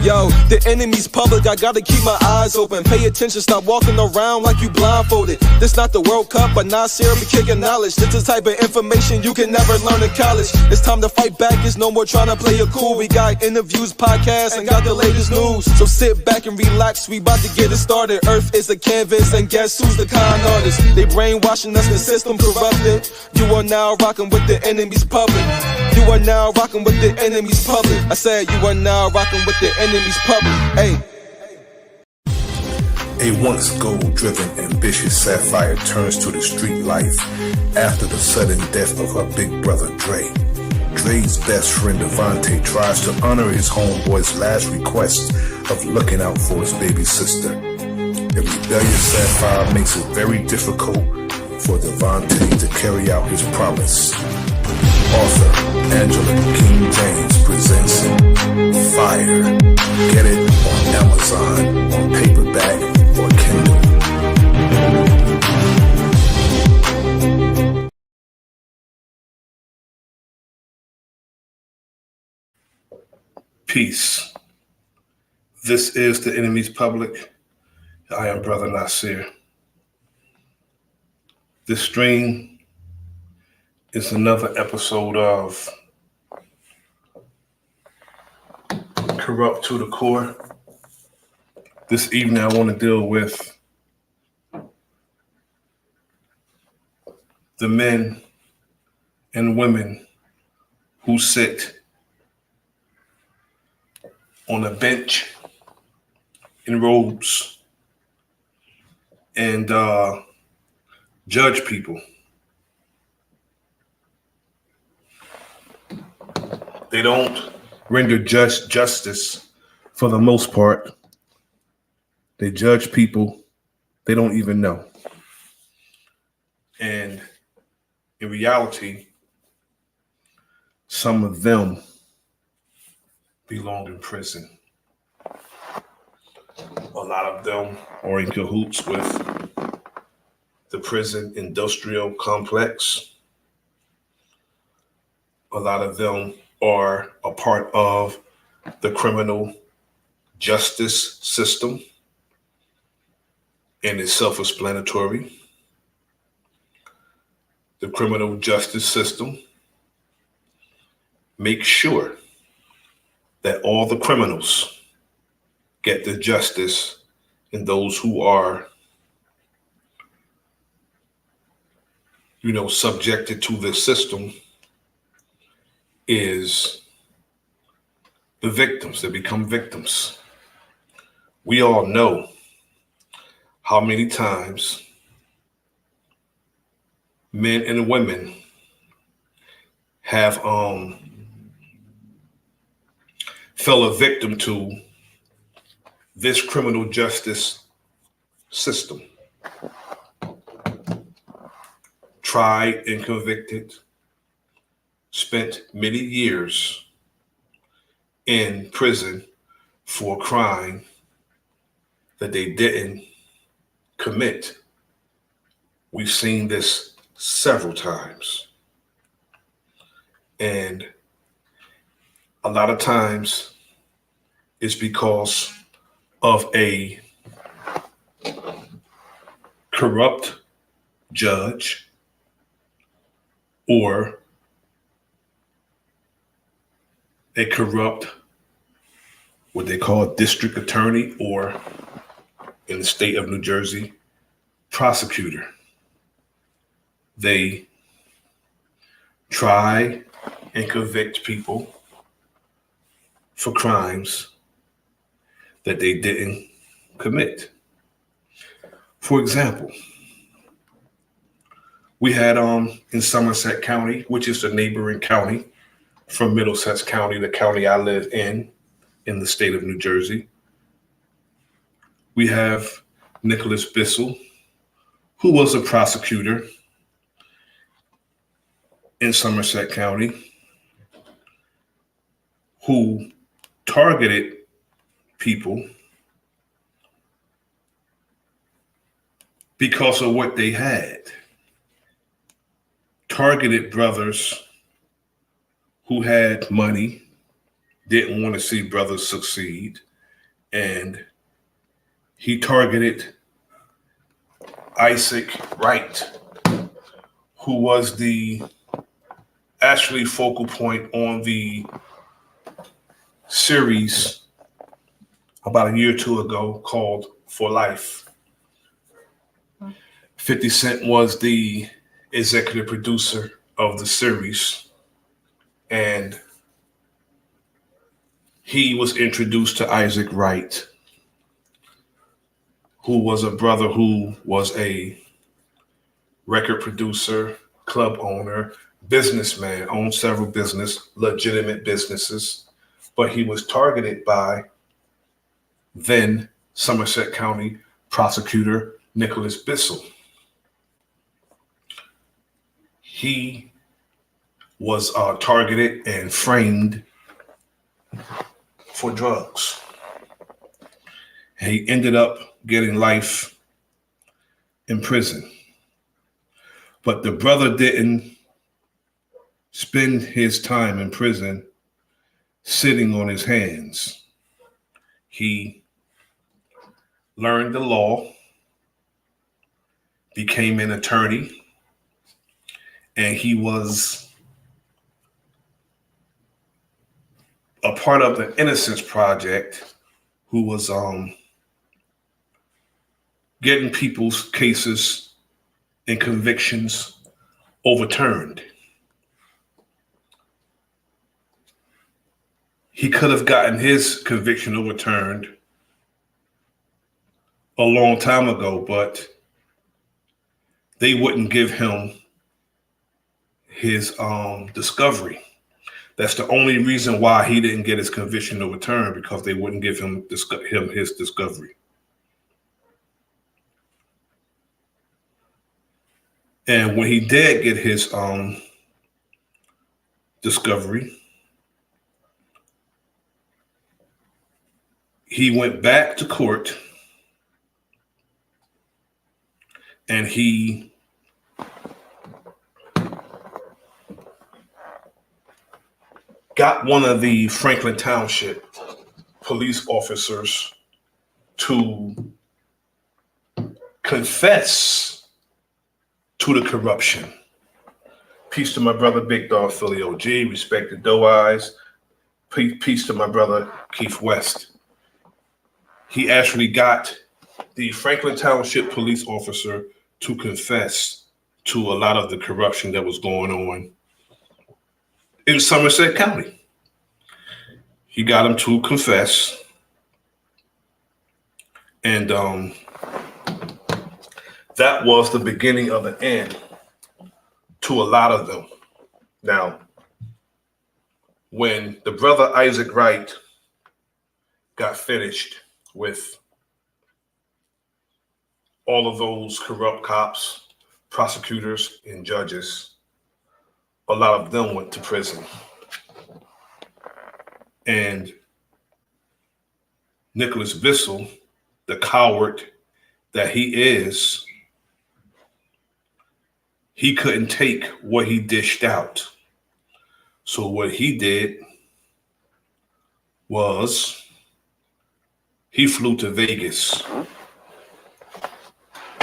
Yo, the enemy's public, I gotta keep my eyes open. Pay attention, stop walking around like you blindfolded. This not the World Cup, but Nasir be kicking knowledge. This the type of information you can never learn in college. It's time to fight back, it's no more trying to play it cool. We got interviews, podcasts, and got the latest news. So sit back and relax, we about to get it started. Earth is a canvas, and guess who's the con artist? They brainwashing us, the system corrupted. You are now rocking with the enemy's public. You are now rocking with the enemy's public. I said you are now rocking with the enemy's public. Hey. A once goal-driven, ambitious Sapphire turns to the street life after the sudden death of her big brother Dre. Dre's best friend Devontae tries to honor his homeboy's last request of looking out for his baby sister. The rebellious Sapphire makes it very difficult for Devontae to carry out his promise. Author Angela King James presents Fire. Get it on Amazon, on paperback, or Kindle. Peace. This is the enemy's public. I am Bro.Nasir. This stream is another episode of Corrupt to the Core. This evening I want to deal with the men and women who sit on a bench in robes and judge people. They don't render justice for the most part. They judge people they don't even know. And in reality, some of them belong in prison. A lot of them are in cahoots with the prison industrial complex. A lot of them are a part of the criminal justice system, and it's self-explanatory. The criminal justice system makes sure that all the criminals get the justice, and those who are, subjected to this system is the victims that become victims. We all know how many times men and women have fell a victim to this criminal justice system. Tried and convicted, spent many years in prison for a crime that they didn't commit. We've seen this several times. And a lot of times it's because of a corrupt judge or a corrupt, what they call district attorney, or in the state of New Jersey, prosecutor. They try and convict people for crimes that they didn't commit. For example, we had in Somerset County, which is the neighboring county from Middlesex County, the county I live in the state of New Jersey. We have Nicholas Bissell, who was a prosecutor in Somerset County, who targeted people because of what they had. Targeted brothers who had money, didn't want to see brothers succeed, and he targeted Isaac Wright, who was the actually focal point on the series about a year or two ago called For Life. 50 Cent was the executive producer of the series, and he was introduced to Isaac Wright, who was a brother who was a record producer, club owner, businessman, owned several legitimate businesses, but he was targeted by then Somerset County prosecutor Nicholas Bissell. He was targeted and framed for drugs. He ended up getting life in prison. But the brother didn't spend his time in prison sitting on his hands. He learned the law, became an attorney, and he was a part of the Innocence Project, who was getting people's cases and convictions overturned. He could have gotten his conviction overturned a long time ago, but they wouldn't give him his discovery. That's the only reason why he didn't get his conviction overturned, because they wouldn't give him his discovery. And when he did get his discovery, he went back to court and he got one of the Franklin Township police officers to confess to the corruption. Peace to my brother Big Dog Philly OG, respected Doe Eyes. Peace to my brother Keith West. He actually got the Franklin Township police officer to confess to a lot of the corruption that was going on in Somerset County. He got him to confess, and that was the beginning of the end to a lot of them. Now, when the brother Isaac Wright got finished with all of those corrupt cops, prosecutors, and judges, a lot of them went to prison. And Nicholas Bissell, the coward that he is, he couldn't take what he dished out. So what he did was he flew to Vegas.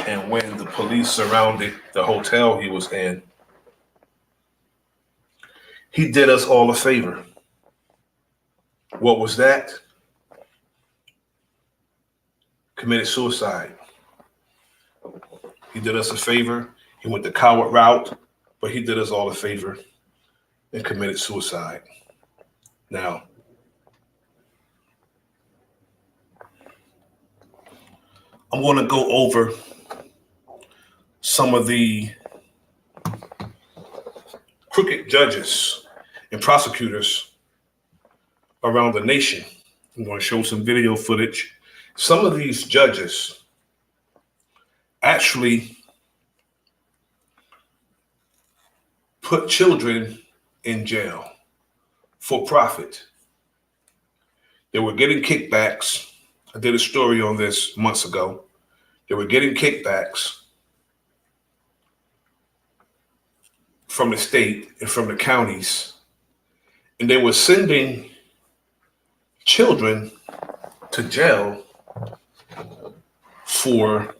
And when the police surrounded the hotel he was in, he did us all a favor. What was that? Committed suicide. He did us a favor. He went the coward route, but he did us all a favor and committed suicide. Now, I'm going to go over some of the crooked judges and prosecutors around the nation. I'm going to show some video footage. Some of these judges actually put children in jail for profit. They were getting kickbacks. I did a story on this months ago. They were getting kickbacks from the state and from the counties, and they were sending children to jail for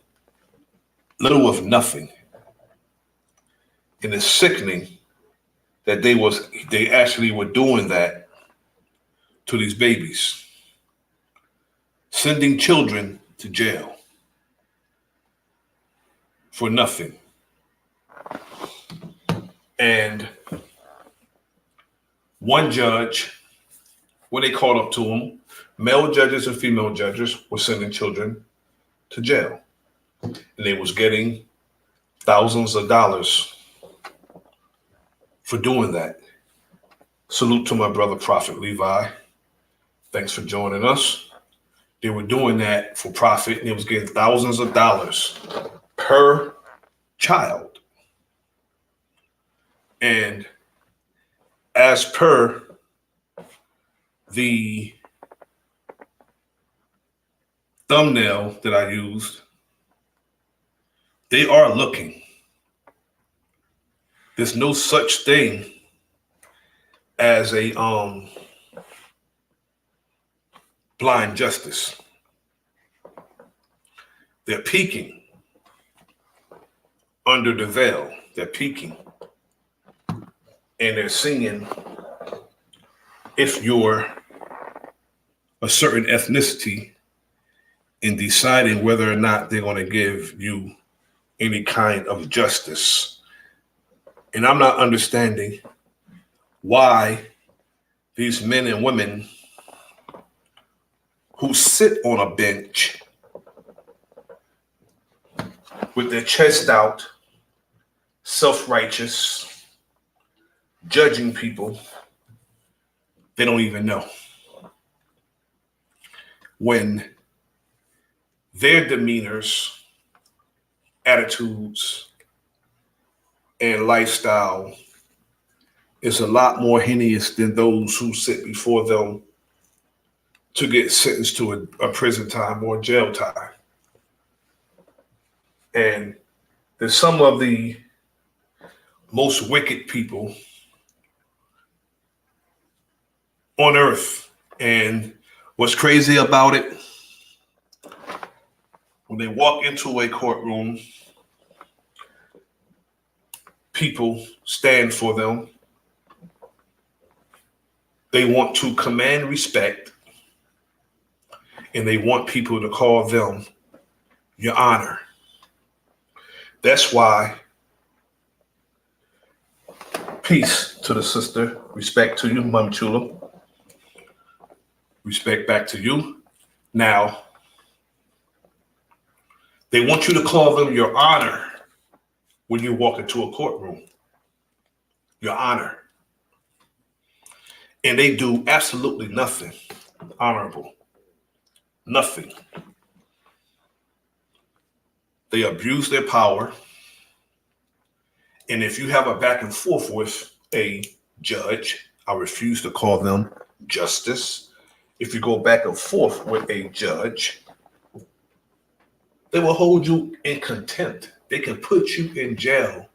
little of nothing. And it's sickening that they actually were doing that to these babies, sending children to jail for nothing. And one judge, when they called up to him, male judges and female judges were sending children to jail. And they was getting thousands of dollars for doing that. Salute to my brother, Prophet Levi. Thanks for joining us. They were doing that for profit, and they was getting thousands of dollars per child. And as per the thumbnail that I used, they are looking. There's no such thing as a blind justice. They're peeking under the veil. They're peeking. And they're seeing if you're a certain ethnicity in deciding whether or not they're going to give you any kind of justice. And I'm not understanding why these men and women who sit on a bench with their chest out, self-righteous, judging people, they don't even know. When their demeanors, attitudes, and lifestyle is a lot more heinous than those who sit before them to get sentenced to a prison time or jail time. And there's some of the most wicked people on earth. And what's crazy about it, when they walk into a courtroom, people stand for them. They want to command respect, and they want people to call them Your Honor. That's why, peace to the sister, respect to you, Mom Chula. Respect back to you. Now, they want you to call them Your Honor when you walk into a courtroom. Your Honor. And they do absolutely nothing honorable. Nothing. They abuse their power. And if you have a back and forth with a judge, I refuse to call them justice. If you go back and forth with a judge, they will hold you in contempt. They can put you in jail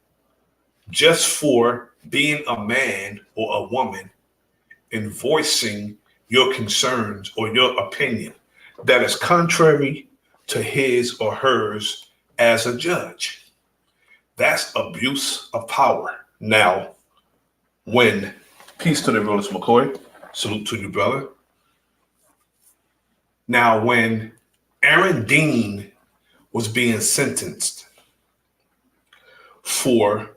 just for being a man or a woman and voicing your concerns or your opinion that is contrary to his or hers as a judge. That's abuse of power. Now, when, peace to the realist McCoy, salute to you, brother. Now, when Aaron Dean was being sentenced for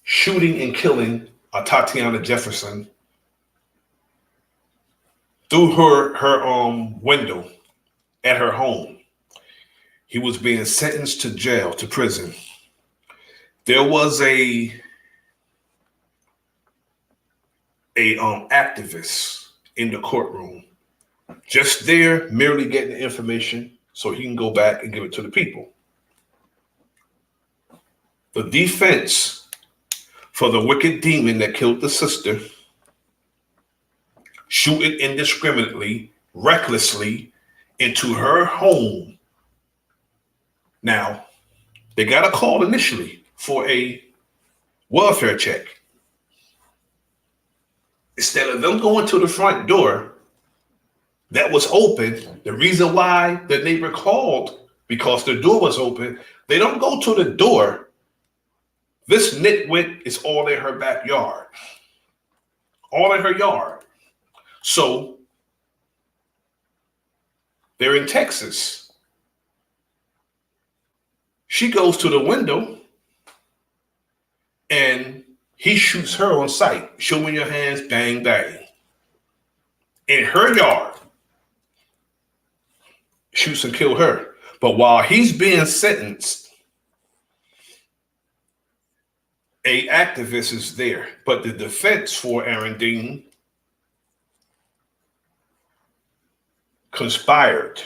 shooting and killing Tatiana Jefferson through her window at her home, he was being sentenced to jail, to prison. There was a activist in the courtroom, just there merely getting the information so he can go back and give it to the people. The defense for the wicked demon that killed the sister, shooting indiscriminately, recklessly into her home. Now, they got a call initially for a welfare check. Instead of them going to the front door that was open. The reason why the neighbor called, because the door was open. They don't go to the door. This nitwit is all in her backyard, all in her yard. So they're in Texas. She goes to the window and he shoots her on sight. Show me your hands, bang, bang. In her yard. Shoots and kill her. But while he's being sentenced, a activist is there. But the defense for Aaron Dean conspired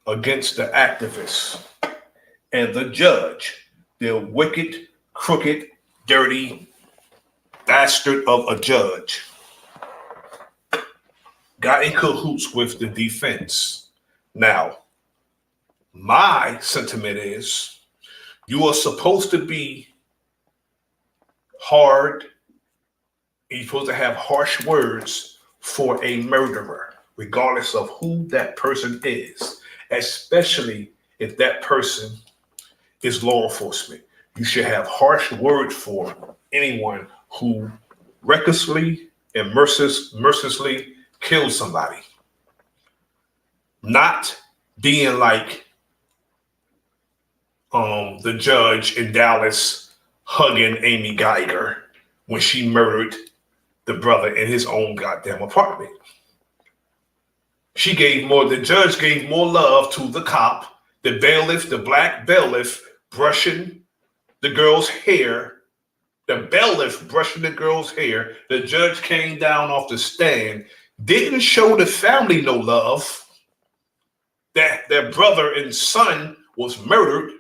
against the activists. And the judge, the wicked, crooked, dirty bastard of a judge, got in cahoots with the defense. Now, my sentiment is you are supposed to be hard, you're supposed to have harsh words for a murderer, regardless of who that person is, especially if that person is law enforcement. You should have harsh words for anyone who recklessly and mercilessly kills somebody. Not being like the judge in Dallas hugging Amy Geiger when she murdered the brother in his own goddamn apartment. The judge gave more love to the cop, the bailiff, the black bailiff brushing the girl's hair. The bailiff brushing the girl's hair. The judge came down off the stand, didn't show the family no love, that their brother and son was murdered,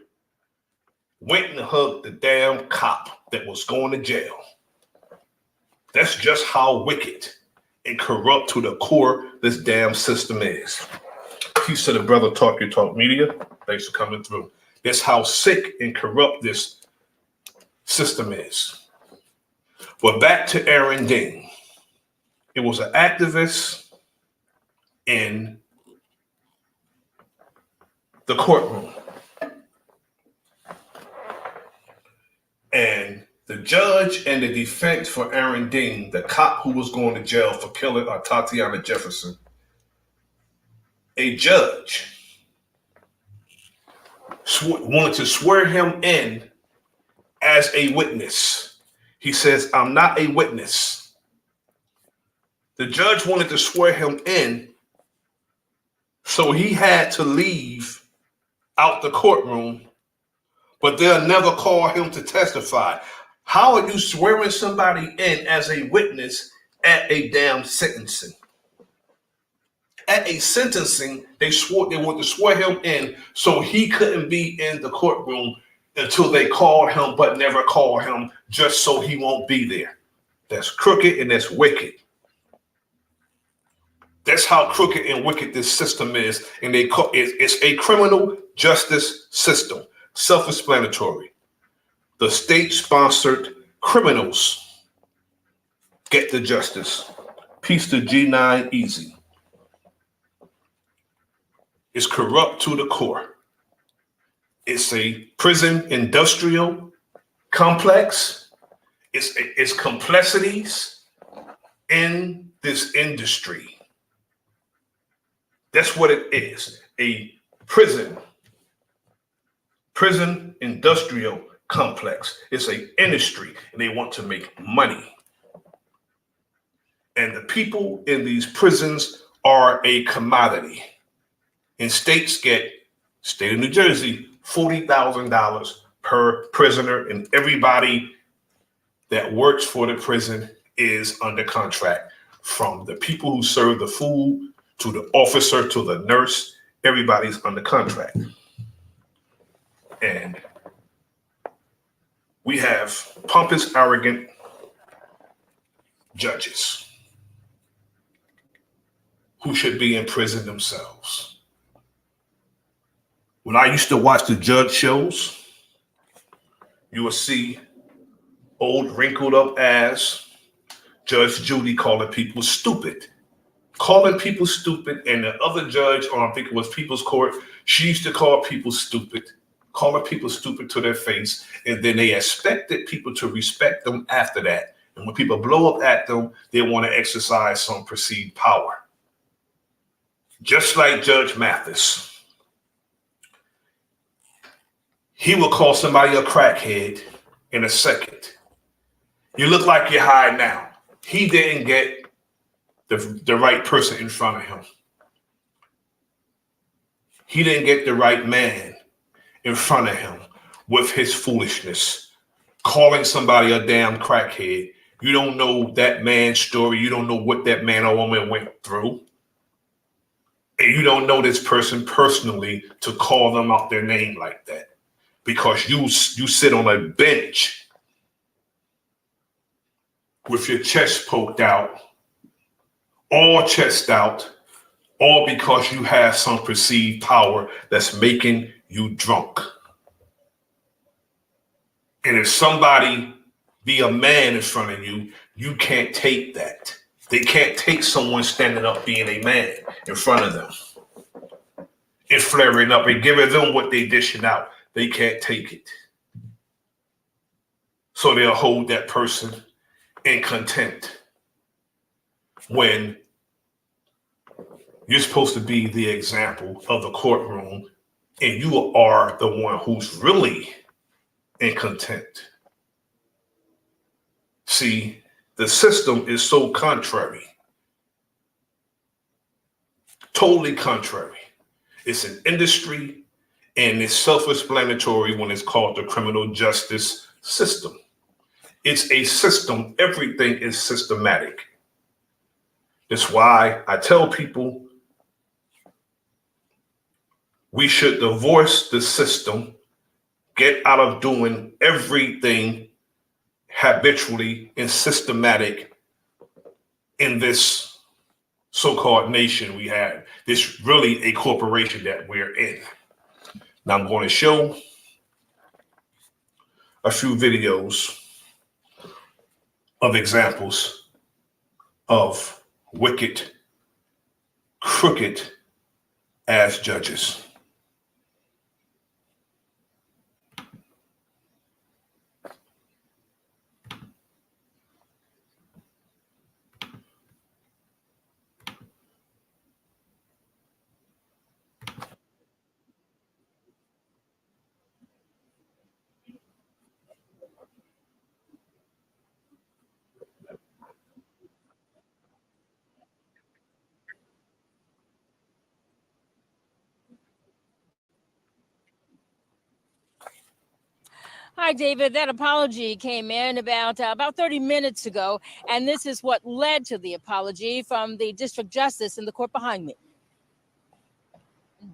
went and hugged the damn cop that was going to jail. That's just how wicked and corrupt to the core this damn system is. Peace to the brother Talk Your Talk Media. Thanks for coming through. That's how sick and corrupt this system is. But back to Aaron Dean. It was an activist in the courtroom. And the judge and the defense for Aaron Dean, the cop who was going to jail for killing Tatiana Jefferson, a judge wanted to swear him in as a witness. He says, I'm not a witness. The judge wanted to swear him in, so he had to leave out the courtroom, but they'll never call him to testify. How are you swearing somebody in as a witness at a damn sentencing? At a sentencing, they wanted to swear him in so he couldn't be in the courtroom until they called him, but never call him just so he won't be there. That's crooked and that's wicked. That's how crooked and wicked this system is. And it's a criminal justice system. Self-explanatory. The state-sponsored criminals get the justice. Peace to G9 Easy. It's corrupt to the core. It's a prison industrial complex. It's complexities in this industry. That's what it is. A prison industrial complex. It's an industry and they want to make money. And the people in these prisons are a commodity. And states get, state of New Jersey, $40,000 per prisoner, and everybody that works for the prison is under contract. From the people who serve the food to the officer to the nurse, everybody's under contract. And we have pompous, arrogant judges who should be in prison themselves. When I used to watch the judge shows, you would see old wrinkled up ass Judge Judy calling people stupid calling people stupid, and the other judge, or I think it was People's Court, she used to call people stupid, calling people stupid to their face, and then they expected people to respect them after that. And when people blow up at them, they want to exercise some perceived power. Just like Judge Mathis. He will call somebody a crackhead in a second. You look like you're high now. He didn't get the right person in front of him. He didn't get the right man in front of him with his foolishness, calling somebody a damn crackhead. You don't know that man's story. You don't know what that man or woman went through. And you don't know this person personally to call them out their name like that, because you sit on a bench with your chest poked out, all chest out, all because you have some perceived power that's making you drunk. And if somebody be a man in front of you, you can't take that. They can't take someone standing up being a man in front of them and flaring up and giving them what they dishing out. They can't take it. So they'll hold that person in contempt when you're supposed to be the example of the courtroom, and you are the one who's really in contempt. See, the system is so contrary, totally contrary. It's an industry, and it's self-explanatory when it's called the criminal justice system. It's a system. Everything is systematic. That's why I tell people we should divorce the system, get out of doing everything habitually and systematic in this so-called nation we have. This really a corporation that we're in. Now I'm going to show a few videos of examples of wicked, crooked ass judges. Hi, David. That apology came in about 30 minutes ago, and this is what led to the apology from the district justice in the court behind me.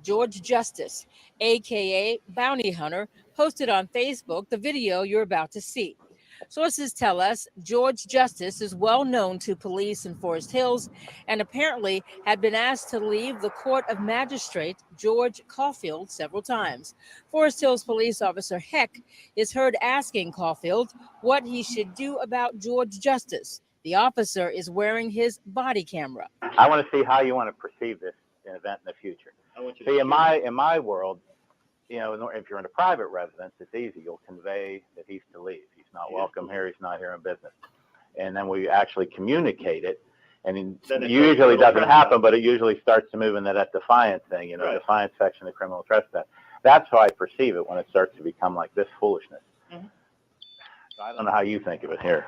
George Justice, aka Bounty Hunter, posted on Facebook the video you're about to see. Sources tell us George Justice is well known to police in Forest Hills and apparently had been asked to leave the Court of Magistrate George Caulfield several times. Forest Hills police officer Heck is heard asking Caulfield what he should do about George Justice. The officer is wearing his body camera. I want to see how you want to perceive this event in the future. See, in my world, you know, if you're in a private residence, it's easy. You'll convey that he's to leave. He's not welcome here. He's not here in business. And then we actually communicate it. And it usually doesn't happen, but it usually starts to move in that defiance thing, you know, right. Defiance section of criminal trespass. That's how I perceive it when it starts to become like this foolishness. Mm-hmm. So I don't know how you think of it here.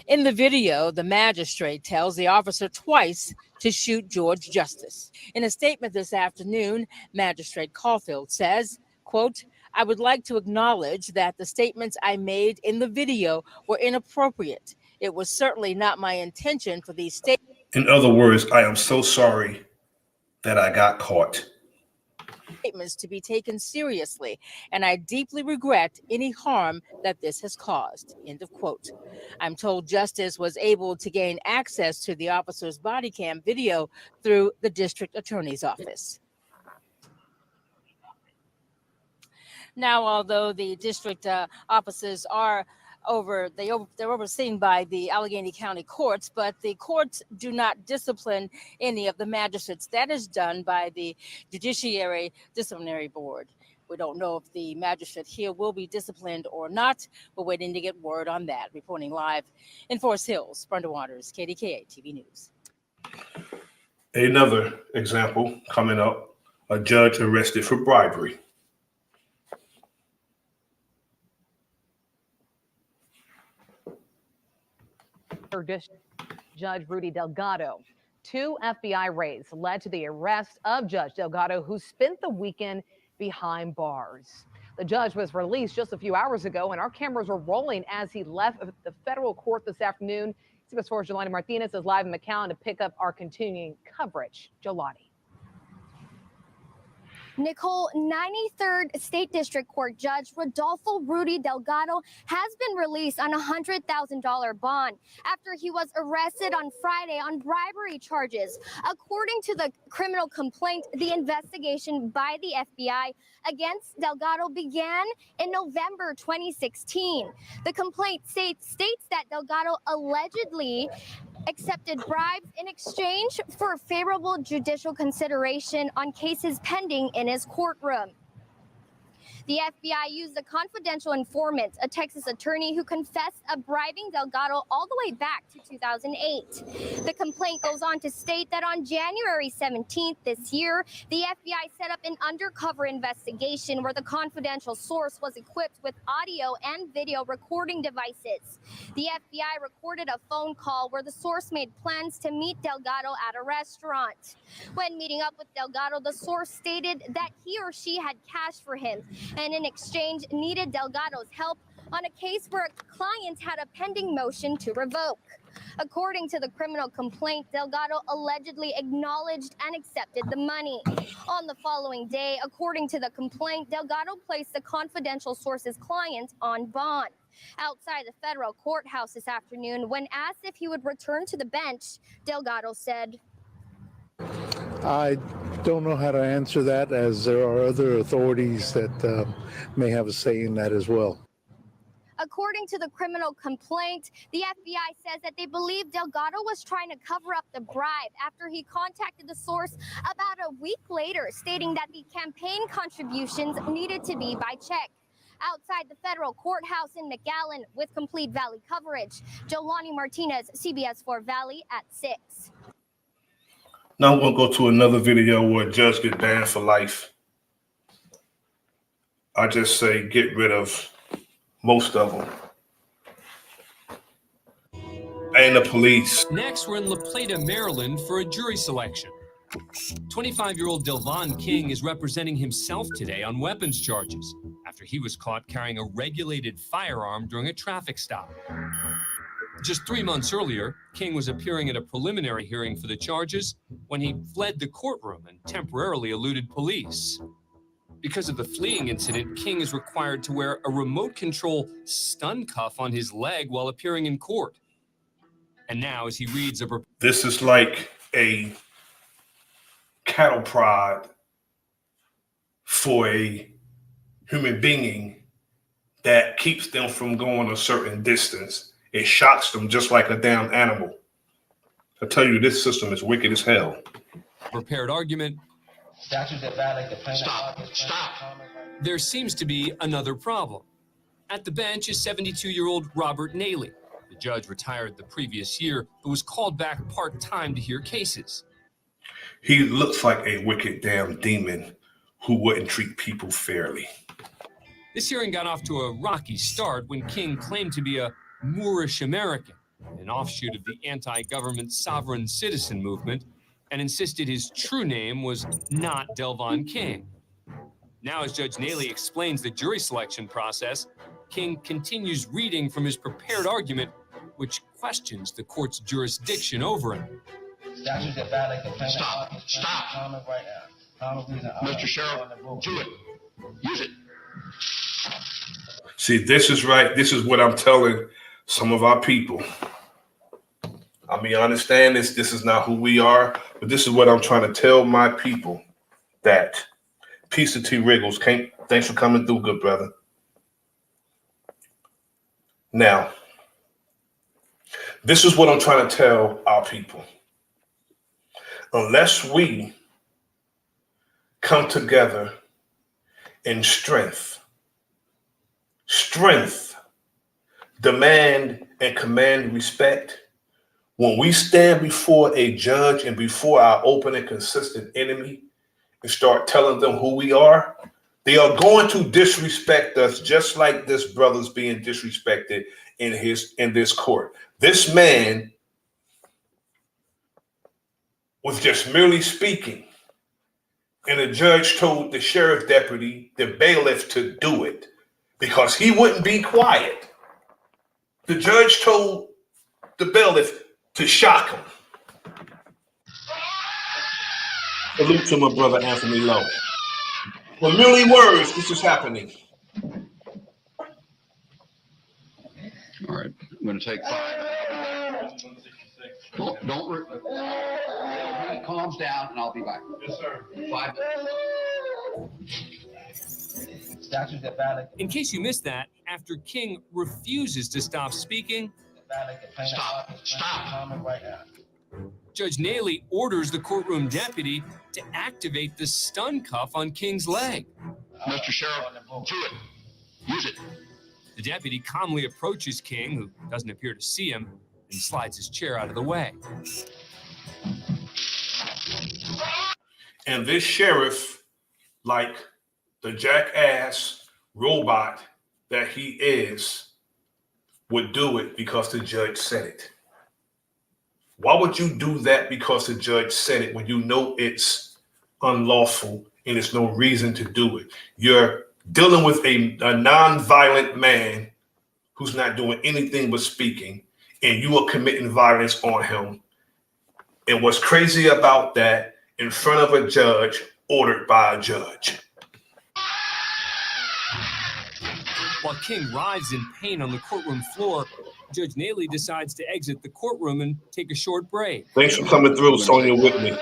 In the video, the magistrate tells the officer twice to shoot George Justice. In a statement this afternoon, Magistrate Caulfield says, quote, "I would like to acknowledge that the statements I made in the video were inappropriate. It was certainly not my intention for these statements." In other words, I am so sorry that I got caught. To be taken seriously, and I deeply regret any harm that this has caused. End of quote. I'm told Justice was able to gain access to the officer's body cam video through the district attorney's office. Now, although the district offices are they're overseen by the Allegheny County courts, but the courts do not discipline any of the magistrates. That is done by the Judiciary Disciplinary Board. We don't know if the magistrate here will be disciplined or not. We're waiting to get word on that. Reporting live in Forest Hills, Brenda Waters, KDKA TV News. Another example coming up, a judge arrested for bribery. Judge Rudy Delgado. 2 FBI raids led to the arrest of Judge Delgado, who spent the weekend behind bars. The judge was released just a few hours ago, and our cameras were rolling as he left the federal court this afternoon. CBS 4's Jelani Martinez is live in McAllen to pick up our continuing coverage. Jelani. Nicole, 93rd State District Court Judge Rodolfo Rudy Delgado has been released on a $100,000 bond after he was arrested on Friday on bribery charges. According to the criminal complaint, the investigation by the FBI against Delgado began in November 2016. The complaint states that Delgado allegedly accepted bribes in exchange for favorable judicial consideration on cases pending in his courtroom. The FBI used a confidential informant, a Texas attorney who confessed of bribing Delgado all the way back to 2008. The complaint goes on to state that on January 17th this year, the FBI set up an undercover investigation where the confidential source was equipped with audio and video recording devices. The FBI recorded a phone call where the source made plans to meet Delgado at a restaurant. When meeting up with Delgado, the source stated that he or she had cash for him and in exchange needed Delgado's help on a case where a client had a pending motion to revoke. According to the criminal complaint, Delgado allegedly acknowledged and accepted the money. On the following day, according to the complaint, Delgado placed the confidential source's client on bond. Outside the federal courthouse this afternoon, when asked if he would return to the bench, Delgado said, I don't know how to answer that, as there are other authorities that may have a say in that as well. According to the criminal complaint, the FBI says that they believe Delgado was trying to cover up the bribe after he contacted the source about a week later, stating that the campaign contributions needed to be by check. Outside the federal courthouse in McAllen with complete Valley coverage, Jelani Martinez, CBS 4 Valley at 6. Now I'm going to go to another video where a judge gets banned for life. I just say get rid of most of them. And the police. Next, we're in La Plata, Maryland for a jury selection. 25-year-old Delvon King is representing himself today on weapons charges after he was caught carrying a regulated firearm during a traffic stop. Just 3 months earlier, King was appearing at a preliminary hearing for the charges when he fled the courtroom and temporarily eluded police. Because of the fleeing incident, King is required to wear a remote control stun cuff on his leg while appearing in court. And now, as he reads this is like a cattle prod for a human being that keeps them from going a certain distance. It shocks them just like a damn animal. I tell you, this system is wicked as hell. Prepared argument. Stop. There seems to be another problem. At the bench is 72-year-old Robert Naley. The judge retired the previous year, but was called back part-time to hear cases. He looks like a wicked damn demon who wouldn't treat people fairly. This hearing got off to a rocky start when King claimed to be a Moorish American, an offshoot of the anti-government sovereign citizen movement, and insisted his true name was not Delvon King. Now, as Judge Naley explains the jury selection process, King continues reading from his prepared argument, which questions the court's jurisdiction over him. Stop. Mr. Sheriff, do it. Use it. See, this is right. This is what I'm telling some of our people. I mean, I understand this. This is not who we are, but this is what I'm trying to tell my people. That Peace to T. Wriggles. Thanks for coming through, good brother. Now, this is what I'm trying to tell our people. Unless we come together in strength, demand and command respect, when we stand before a judge and before our open and consistent enemy and start telling them who we are, they are going to disrespect us just like this brother's being disrespected in this court. This man was just merely speaking, and the judge told the sheriff deputy, the bailiff, to do it because he wouldn't be quiet. The judge told the bailiff to shock him. Salute to my brother Anthony Lowe. For merely words, this is happening. All right, I'm going to take 5. Don't when it calms down, and I'll be back. Yes, sir. 5 minutes. In case you missed that, after King refuses to stop speaking, Stop. Judge Naley orders the courtroom deputy to activate the stun cuff on King's leg. Mr. Sheriff, do it. Use it. The deputy calmly approaches King, who doesn't appear to see him, and slides his chair out of the way. And this sheriff, like the jackass robot that he is, would do it because the judge said it. Why would you do that because the judge said it when you know it's unlawful and there's no reason to do it? You're dealing with a non-violent man who's not doing anything but speaking, and you are committing violence on him. And what's crazy about that, in front of a judge, ordered by a judge. While King writhes in pain on the courtroom floor, Judge Naley decides to exit the courtroom and take a short break. Thanks for coming through, Sonia Whitney.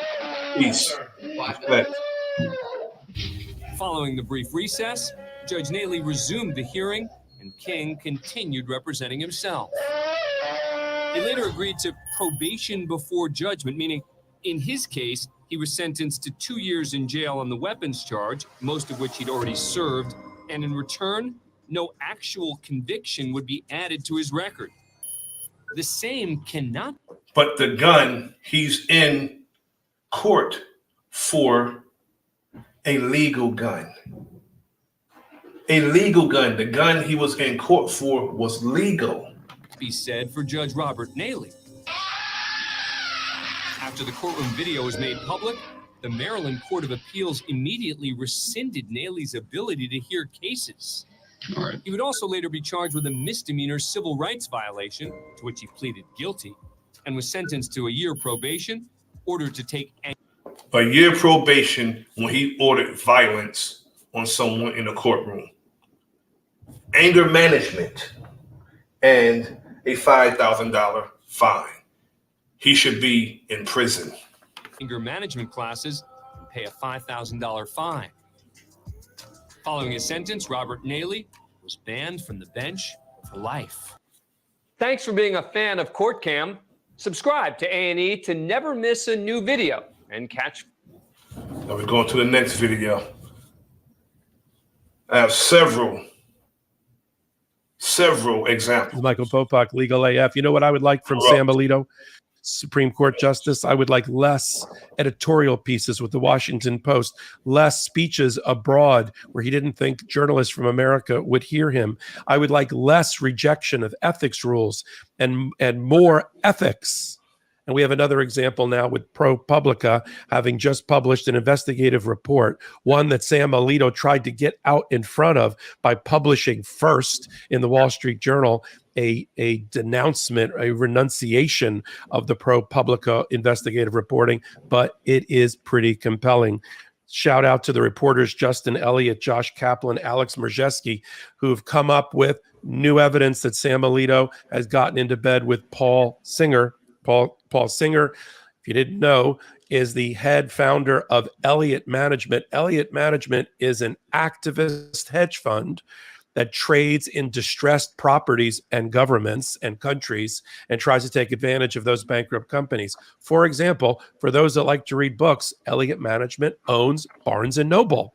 Peace. Respect. Following the brief recess, Judge Naley resumed the hearing, and King continued representing himself. He later agreed to probation before judgment, meaning in his case, he was sentenced to 2 years in jail on the weapons charge, most of which he'd already served, and in return, no actual conviction would be added to his record. The same cannot. But the gun, he's in court for a legal gun. A legal gun. The gun he was in court for was legal. Be said for Judge Robert Naley. After the courtroom video was made public, the Maryland Court of Appeals immediately rescinded Naley's ability to hear cases. All right. He would also later be charged with a misdemeanor civil rights violation, to which he pleaded guilty, and was sentenced to a year probation, ordered to take a year probation when he ordered violence on someone in the courtroom, anger management, and a $5,000 fine. He should be in prison. Anger management classes and pay a $5,000 fine. Following his sentence, Robert Naley was banned from the bench for life. Thanks for being a fan of Court Cam. Subscribe to A&E to never miss a new video and catch. Now we're going to the next video. I have several examples. Michael Popak, Legal AF. You know what I would like from Sam Alito, Supreme Court Justice? I would like less editorial pieces with the Washington Post, less speeches abroad where he didn't think journalists from America would hear him. I would like less rejection of ethics rules and more ethics. And we have another example now with ProPublica having just published an investigative report, one that Sam Alito tried to get out in front of by publishing first in the Wall Street Journal a denouncement, a renunciation of the ProPublica investigative reporting, but it is pretty compelling. Shout out to the reporters Justin Elliott, Josh Kaplan, Alex Merzeski, who've come up with new evidence that Sam Alito has gotten into bed with Paul Singer. Paul Singer, if you didn't know, is the head founder of Elliott Management. Elliott Management is an activist hedge fund that trades in distressed properties and governments and countries and tries to take advantage of those bankrupt companies. For example, for those that like to read books, Elliott Management owns Barnes and Noble.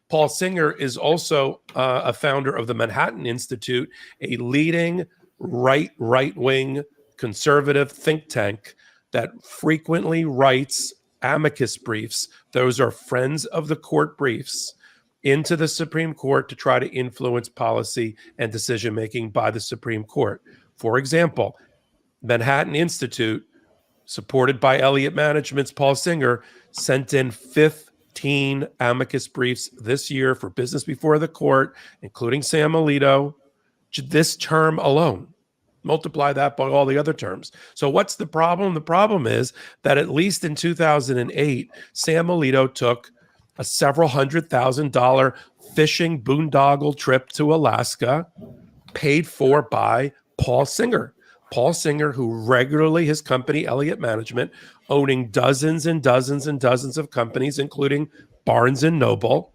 Paul Singer is also a founder of the Manhattan Institute, a leading right-wing conservative think tank that frequently writes amicus briefs. Those are friends of the court briefs into the Supreme Court to try to influence policy and decision-making by the Supreme Court. For example, Manhattan Institute, supported by Elliott Management's Paul Singer, sent in 15 amicus briefs this year for business before the court, including Sam Alito, this term alone. Multiply that by all the other terms. So what's the problem? The problem is that at least in 2008, Sam Alito took a several $100,000 fishing boondoggle trip to Alaska, paid for by Paul Singer. Paul Singer, who regularly, his company, Elliott Management, owning dozens and dozens and dozens of companies, including Barnes and Noble,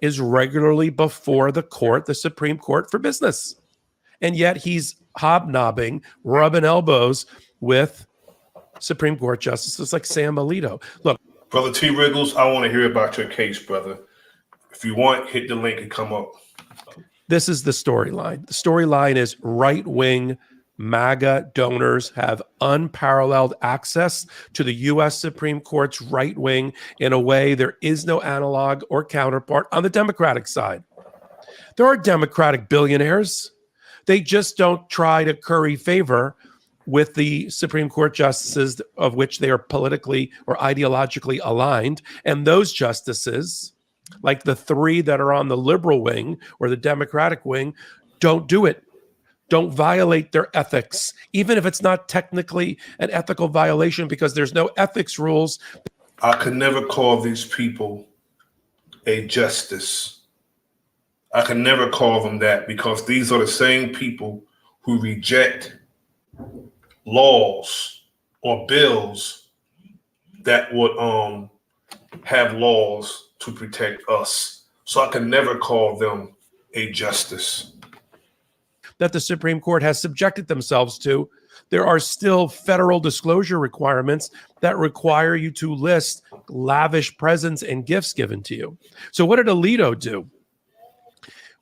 is regularly before the court, the Supreme Court, for business. And yet he's hobnobbing, rubbing elbows with Supreme Court justices like Sam Alito. Look, Brother T. Riggles, I want to hear about your case, brother. If you want, hit the link and come up. This is the storyline. The storyline is right-wing MAGA donors have unparalleled access to the U.S. Supreme Court's right wing in a way there is no analog or counterpart on the Democratic side. There are Democratic billionaires. They just don't try to curry favor with the Supreme Court justices of which they are politically or ideologically aligned. And those justices, like the three that are on the liberal wing or the Democratic wing, don't do it. Don't violate their ethics, even if it's not technically an ethical violation because there's no ethics rules. I could never call these people a justice. I can never call them that because these are the same people who reject laws or bills that would have laws to protect us. So I can never call them a justice. That the Supreme Court has subjected themselves to. There are still federal disclosure requirements that require you to list lavish presents and gifts given to you. So what did Alito do?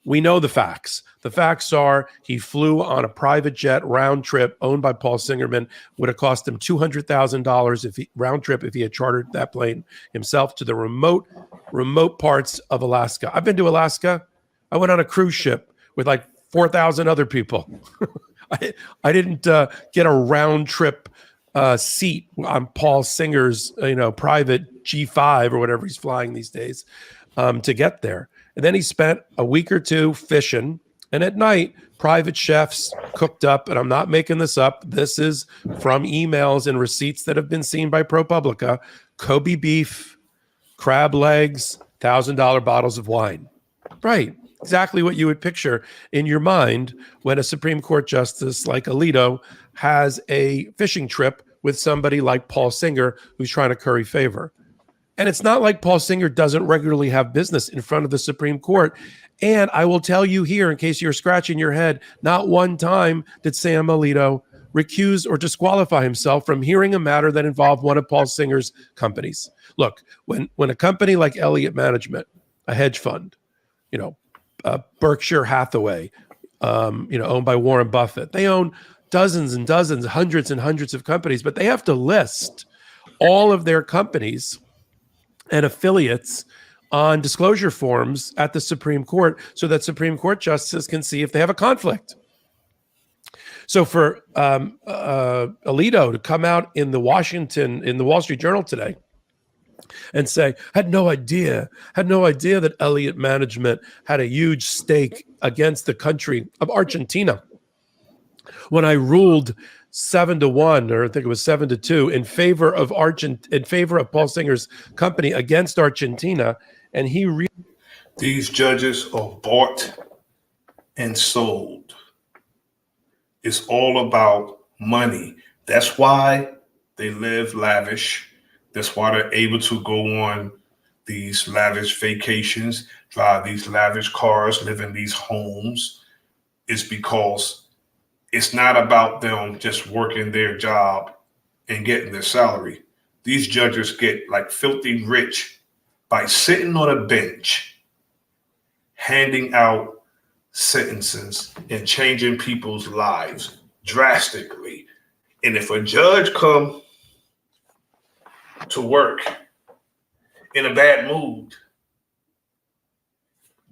We know the facts. The facts are he flew on a private jet round trip owned by Paul Singerman. Would have cost him $200,000 if he round trip if he had chartered that plane himself to the remote parts of Alaska. I've been to Alaska. I went on a cruise ship with like 4,000 other people. I didn't get a round trip seat on Paul Singer's private G5 or whatever he's flying these days to get there. And then he spent a week or two fishing. And at night, private chefs cooked up, and I'm not making this up. This is from emails and receipts that have been seen by ProPublica. Kobe beef, crab legs, $1,000 bottles of wine. Right. Exactly what you would picture in your mind when a Supreme Court justice like Alito has a fishing trip with somebody like Paul Singer who's trying to curry favor. And it's not like Paul Singer doesn't regularly have business in front of the Supreme Court. And I will tell you here, in case you're scratching your head, not one time did Sam Alito recuse or disqualify himself from hearing a matter that involved one of Paul Singer's companies. Look, when a company like Elliott Management, a hedge fund, Berkshire Hathaway, owned by Warren Buffett, they own dozens and dozens, hundreds and hundreds of companies, but they have to list all of their companies and affiliates on disclosure forms at the Supreme Court so that Supreme Court justices can see if they have a conflict. So for Alito to come out in the Wall Street Journal today and say, had no idea that Elliott Management had a huge stake against the country of Argentina when I ruled 7-1, or I think it was 7-2, in favor of Paul Singer's company against Argentina, and these judges are bought and sold. It's all about money. That's why they live lavish. That's why they're able to go on these lavish vacations, drive these lavish cars, live in these homes, is because it's not about them just working their job and getting their salary. These judges get like filthy rich by sitting on a bench, handing out sentences and changing people's lives drastically. And if a judge come to work in a bad mood,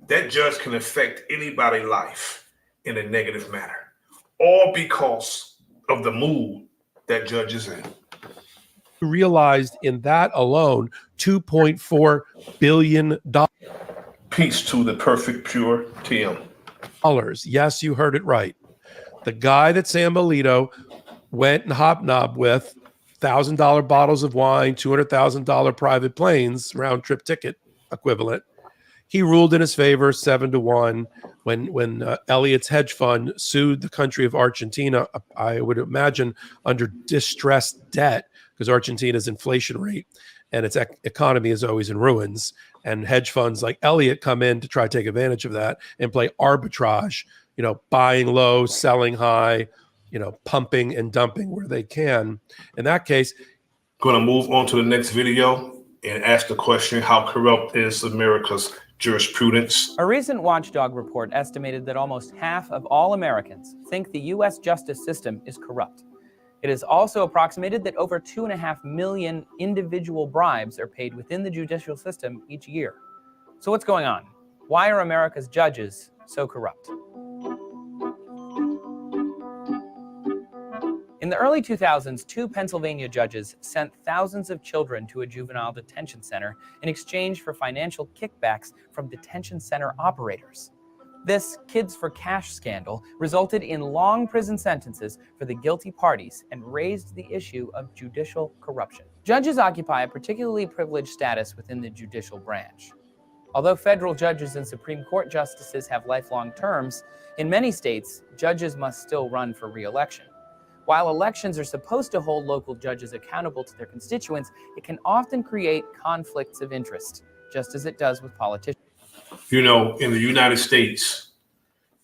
that judge can affect anybody's life in a negative manner, all because of the mood that judge is in. Realized in that alone $2.4 billion. Peace to the perfect pure TM. Yes, you heard it right. The guy that Sam Alito went and hobnobbed with, $1,000 bottles of wine, $200,000 private planes, round trip ticket equivalent. He ruled in his favor 7-1 when Elliot's hedge fund sued the country of Argentina, I would imagine under distressed debt, because Argentina's inflation rate and its economy is always in ruins. And hedge funds like Elliot come in to try to take advantage of that and play arbitrage, buying low, selling high, pumping and dumping where they can. In that case, going to move on to the next video and ask the question, how corrupt is America's jurisprudence? A recent Watchdog report estimated that almost half of all Americans think the U.S. justice system is corrupt. It is also approximated that over 2.5 million individual bribes are paid within the judicial system each year. So what's going on? Why are America's judges so corrupt? In the early 2000s, 2 Pennsylvania judges sent thousands of children to a juvenile detention center in exchange for financial kickbacks from detention center operators. This Kids for Cash scandal resulted in long prison sentences for the guilty parties and raised the issue of judicial corruption. Judges occupy a particularly privileged status within the judicial branch. Although federal judges and Supreme Court justices have lifelong terms, in many states, judges must still run for re-election. While elections are supposed to hold local judges accountable to their constituents, it can often create conflicts of interest, just as it does with politicians. In the United States,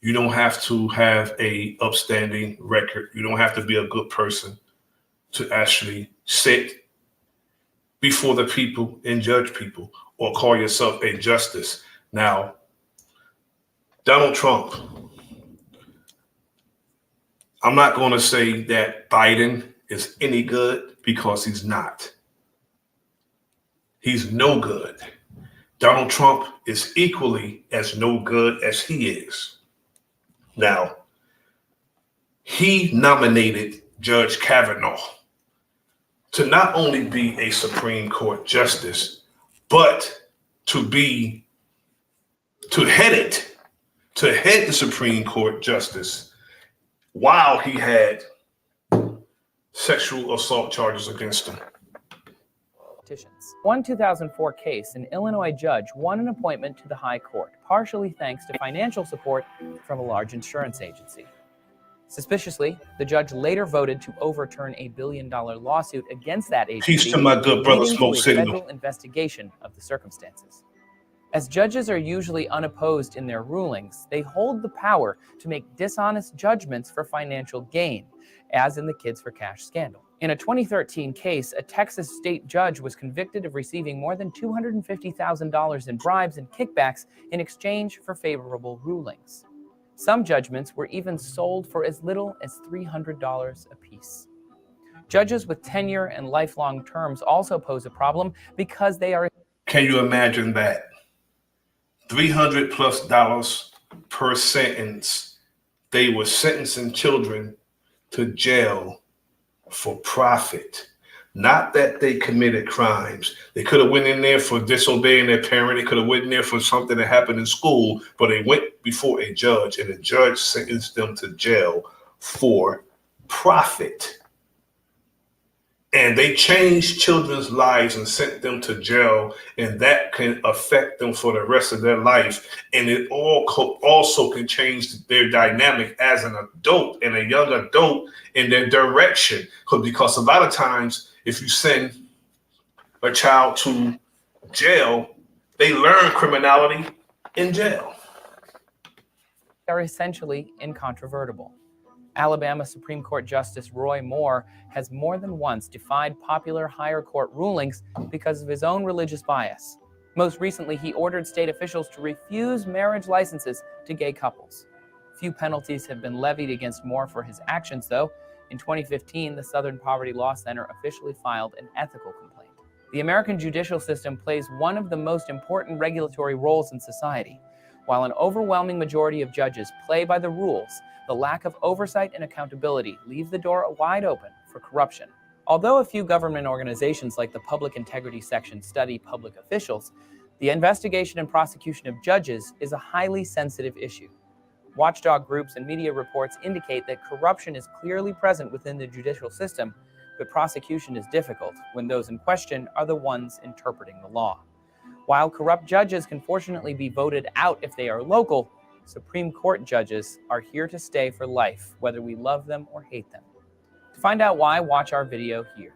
you don't have to have a upstanding record. You don't have to be a good person to actually sit before the people and judge people or call yourself a justice. Now, Donald Trump, I'm not going to say that Biden is any good, because he's not. He's no good. Donald Trump is equally as no good as he is. Now, he nominated Judge Kavanaugh to not only be a Supreme Court justice, but to head the Supreme Court justice while he had sexual assault charges against him. One 2004 case, an Illinois judge won an appointment to the High Court, partially thanks to financial support from a large insurance agency. Suspiciously, the judge later voted to overturn a $1 billion lawsuit against that agency. Peace to my good brother, leading Smoke to a Signal. federal investigation of the circumstances. As judges are usually unopposed in their rulings, they hold the power to make dishonest judgments for financial gain, as in the Kids for Cash scandal. In a 2013 case, a Texas state judge was convicted of receiving more than $250,000 in bribes and kickbacks in exchange for favorable rulings. Some judgments were even sold for as little as $300 apiece. Judges with tenure and lifelong terms also pose a problem because they are... Can you imagine that? $300+ per sentence. They were sentencing children to jail for profit. Not that they committed crimes. They could have went in there for disobeying their parent. They could have went in there for something that happened in school, but they went before a judge, and the judge sentenced them to jail for profit. And they changed children's lives and sent them to jail, and that can affect them for the rest of their life. And it also can change their dynamic as an adult and a young adult in their direction. Because a lot of times, if you send a child to jail, they learn criminality in jail. Are essentially incontrovertible. Alabama Supreme Court Justice Roy Moore has more than once defied popular higher court rulings because of his own religious bias. Most recently, he ordered state officials to refuse marriage licenses to gay couples. Few penalties have been levied against Moore for his actions, though. In 2015, the Southern Poverty Law Center officially filed an ethical complaint. The American judicial system plays one of the most important regulatory roles in society. While an overwhelming majority of judges play by the rules, the lack of oversight and accountability leave the door wide open for corruption. Although a few government organizations like the Public Integrity Section study public officials, the investigation and prosecution of judges is a highly sensitive issue. Watchdog groups and media reports indicate that corruption is clearly present within the judicial system, but prosecution is difficult when those in question are the ones interpreting the law. While corrupt judges can fortunately be voted out if they are local, Supreme Court judges are here to stay for life, whether we love them or hate them. To find out why, watch our video here.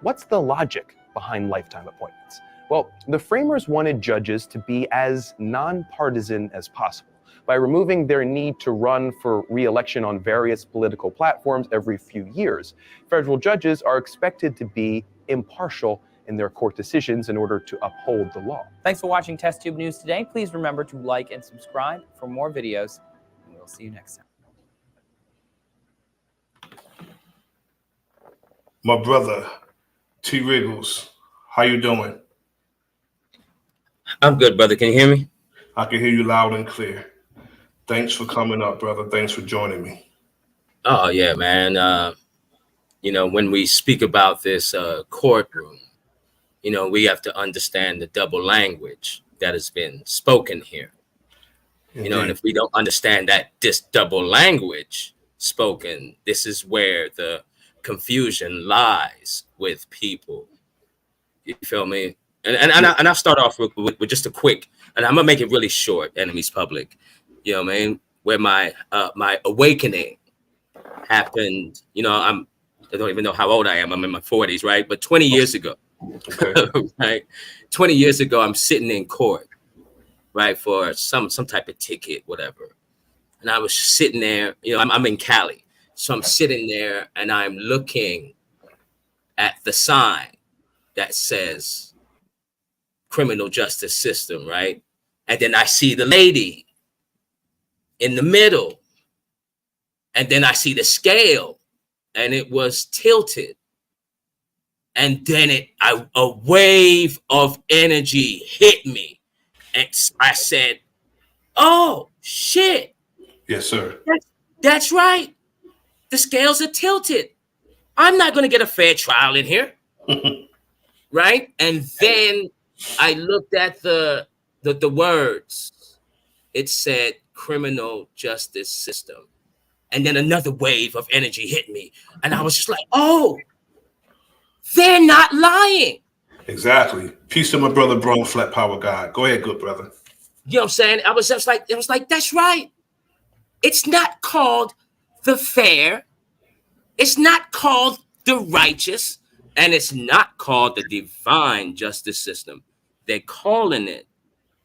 What's the logic behind lifetime appointments? Well, the framers wanted judges to be as nonpartisan as possible by removing their need to run for re-election on various political platforms every few years. Federal judges are expected to be impartial in their court decisions in order to uphold the law. Thanks for watching Test Tube News today. Please remember to like and subscribe for more videos, and we'll see you next time. My brother, T. Wriggles, how you doing? I'm good, brother. Can you hear me? I can hear you loud and clear. Thanks for coming up, brother. Thanks for joining me. Oh, yeah, man. You know, when we speak about this courtroom, you know, we have to understand the double language that has been spoken here. Indeed. You know, and if we don't understand that this double language spoken, this is where the confusion lies with people. You feel me? And I'll start off with just a quick, and I'm gonna make it really short, enemies public. You know what I mean? Where my awakening happened, you know, I don't even know how old I am. I'm in my 40s, right? But 20 years ago, okay. Right? 20 years ago, I'm sitting in court, right, for some type of ticket, whatever. And I was sitting there, you know, I'm in Cali. So I'm sitting there and I'm looking at the sign that says criminal justice system, right? And then I see the lady in the middle. And then I see the scale and it was tilted. And then a wave of energy hit me. And I said, oh, shit. Yes, sir. That's right. The scales are tilted. I'm not going to get a fair trial in here. Right? And then I looked at the words. It said criminal justice system. And then another wave of energy hit me. And I was just like, oh, they're not lying. Exactly. Peace to my brother, Bro, Flat Power God. Go ahead, good brother. You know what I'm saying? It was like, that's right. It's not called the fair. It's not called the righteous. And it's not called the divine justice system. They're calling it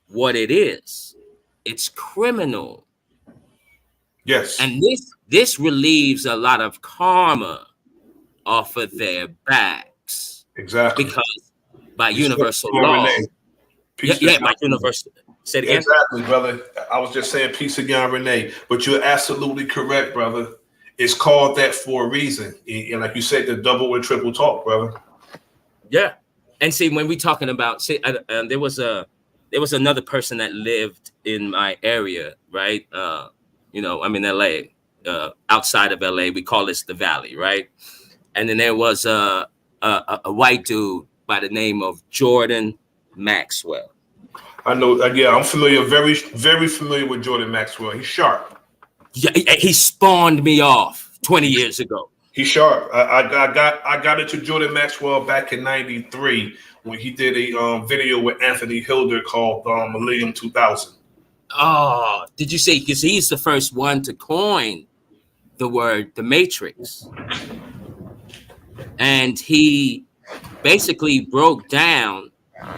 what it is. It's criminal. Yes. And this relieves a lot of karma off of their backs. Exactly. Because by universal law. Yeah, by universal. Say it again. Exactly, brother. I was just saying peace again, Renee. But you're absolutely correct, brother. It's called that for a reason. And like you said, the double and triple talk, brother. Yeah. And see, when we talking about, there was another person that lived in my area, right? You know, I'm in LA, outside of LA. We call this the Valley, right? And then there was a white dude by the name of Jordan Maxwell. I know. Yeah, I'm familiar. Very, very familiar with Jordan Maxwell. He's sharp. Yeah, he spawned me off 20 years ago. He's sharp. I got into Jordan Maxwell back in '93 when he did a video with Anthony Hilder called Millennium 2000. Oh, did you say? Because he's the first one to coin the word the Matrix, and he basically broke down,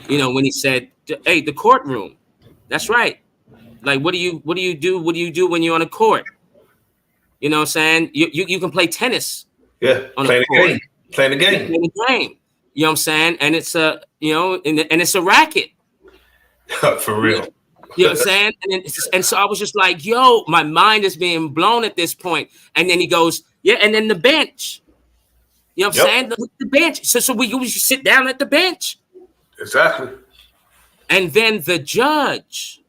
you know, when he said, "Hey, the courtroom." That's right. Like, what do you do? What do you do when you're on a court? You know what I'm saying? You can play tennis. Yeah, on playing a court. Playing the game. Playing the game. You know what I'm saying? And it's a, and it's a racket. For real. You know what I'm saying? And so I was just like, yo, my mind is being blown at this point. And then he goes, yeah, and then the bench. You know what I'm saying? The bench. So we sit down at the bench. Exactly. And then the judge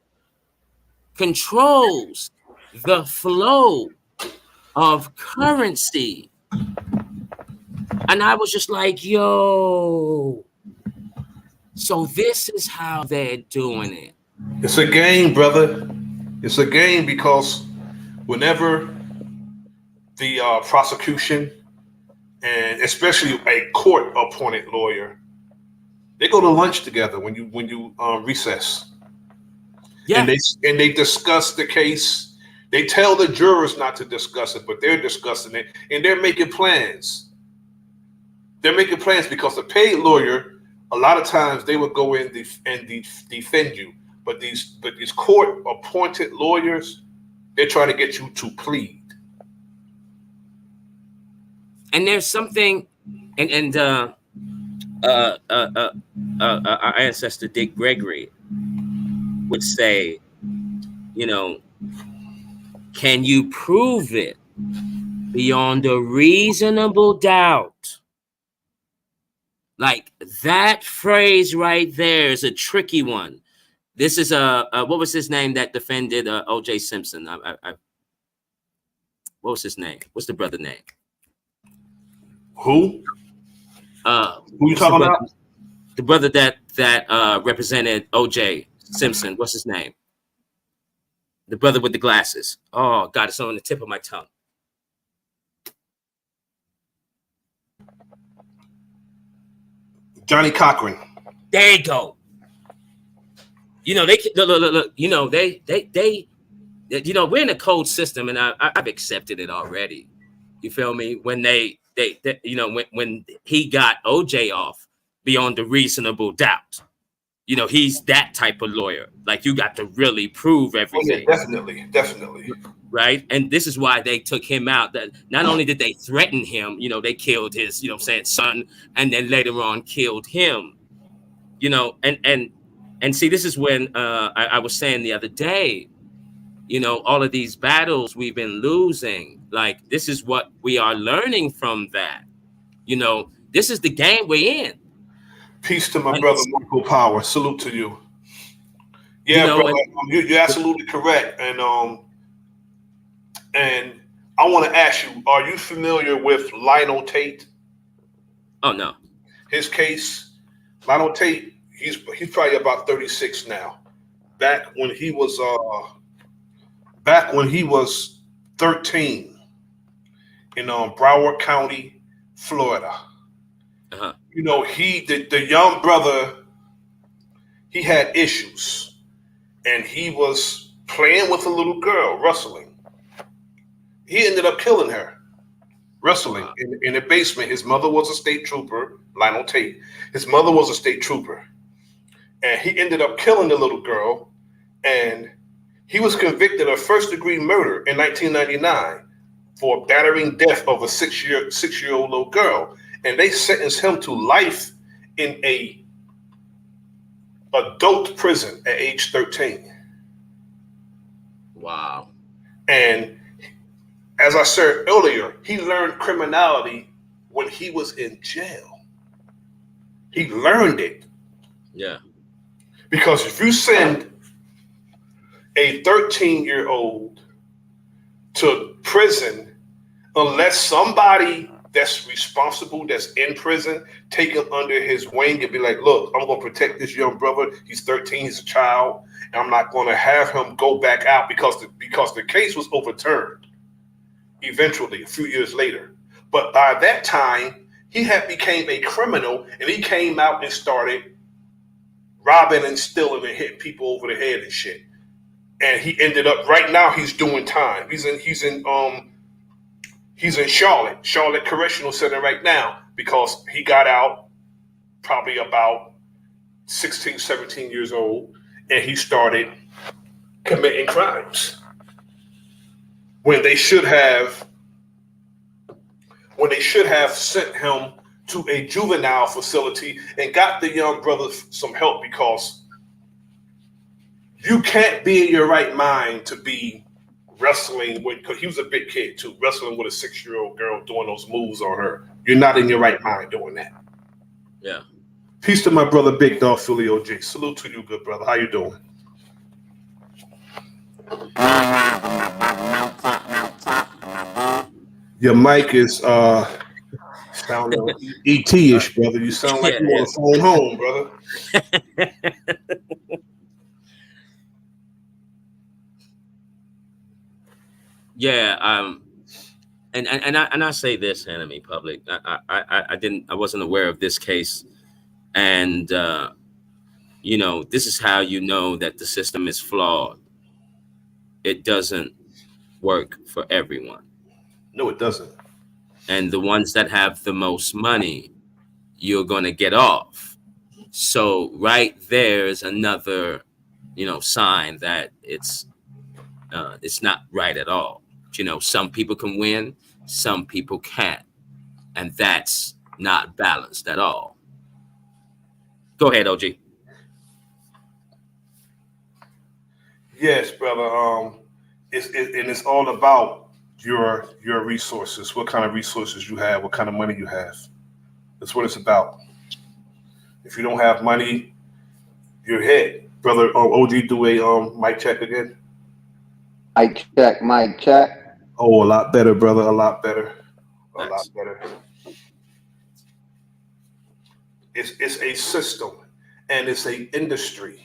controls the flow of currency. And I was just like, yo, so this is how they're doing it. It's a game, brother. It's a game because whenever the prosecution and especially a court-appointed lawyer, they go to lunch together when you recess. Yeah. And they discuss the case. They tell the jurors not to discuss it, but they're discussing it and they're making plans. They're making plans because the paid lawyer, a lot of times they would go in and defend you. But these court-appointed lawyers, they're trying to get you to plead. And there's something, and our ancestor Dick Gregory would say, can you prove it beyond a reasonable doubt? Like that phrase right there is a tricky one. This is what was his name that defended O.J. Simpson? What was his name? What's the brother name? Who? Who you talking about? The brother that represented O.J. Simpson. What's his name? The brother with the glasses. Oh God, it's on the tip of my tongue. Johnny Cochran. There you go. They look. We're in a cold system, and I've accepted it already. You feel me? When when he got OJ off beyond a reasonable doubt, he's that type of lawyer. Like you got to really prove everything. Oh, yeah, definitely. Right. And this is why they took him out. That not only did they threaten him, they killed his, son, and then later on killed him. And see, this is when I was saying the other day, all of these battles we've been losing, like this is what we are learning from that. This is the game we're in. Peace to my brother, Michael Power. Salute to you. Yeah, brother, you're absolutely correct. And I want to ask you, are you familiar with Lionel Tate? Oh, no. His case, Lionel Tate, he's probably about 36 now. Back when he was 13 in Broward County, Florida. Uh-huh. The young brother, he had issues, and he was playing with a little girl, wrestling. He ended up killing her, wrestling in the basement. His mother was a state trooper, Lionel Tate. His mother was a state trooper, and he ended up killing the little girl, and he was convicted of first-degree murder in 1999 for battering death of a six-year-old little girl. And they sentenced him to life in a adult prison at age 13. Wow. And as I said earlier, he learned criminality when he was in jail. He learned it. Yeah. Because if you send a 13-year-old to prison, unless somebody that's responsible, that's in prison, take him under his wing and be like, look, I'm going to protect this young brother. He's 13, he's a child, and I'm not going to have him go back out because the case was overturned eventually a few years later. But by that time, he had became a criminal, and he came out and started robbing and stealing and hitting people over the head and shit. And he ended up, right now he's doing time. He's in Charlotte Correctional Center right now because he got out probably about 16, 17 years old, and he started committing crimes when they should have sent him to a juvenile facility and got the young brother some help, because you can't be in your right mind to be wrestling with, because he was a big kid too, wrestling with a 6-year-old girl doing those moves on her. You're not in your right mind doing that. Yeah. Peace to my brother Big Dog Philly OG. Salute to you, good brother. How you doing? Your mic is sounding ET-ish, brother. You sound like you want to phone home, brother. Yeah, and I say this, Enemy Public. I wasn't aware of this case, and you know, this is how you know that the system is flawed. It doesn't work for everyone. No, it doesn't. And the ones that have the most money, you're gonna get off. So right there is another, you know, sign that it's not right at all. You know, some people can win, some people can't, and that's not balanced at all. Go ahead, OG. Yes, brother. It's all about your resources. What kind of resources you have? What kind of money you have? That's what it's about. If you don't have money, you're hit, brother. OG, do a mic check again. Mic check. Oh, a lot better, brother. A lot better. A lot better. It's a system, and it's a industry.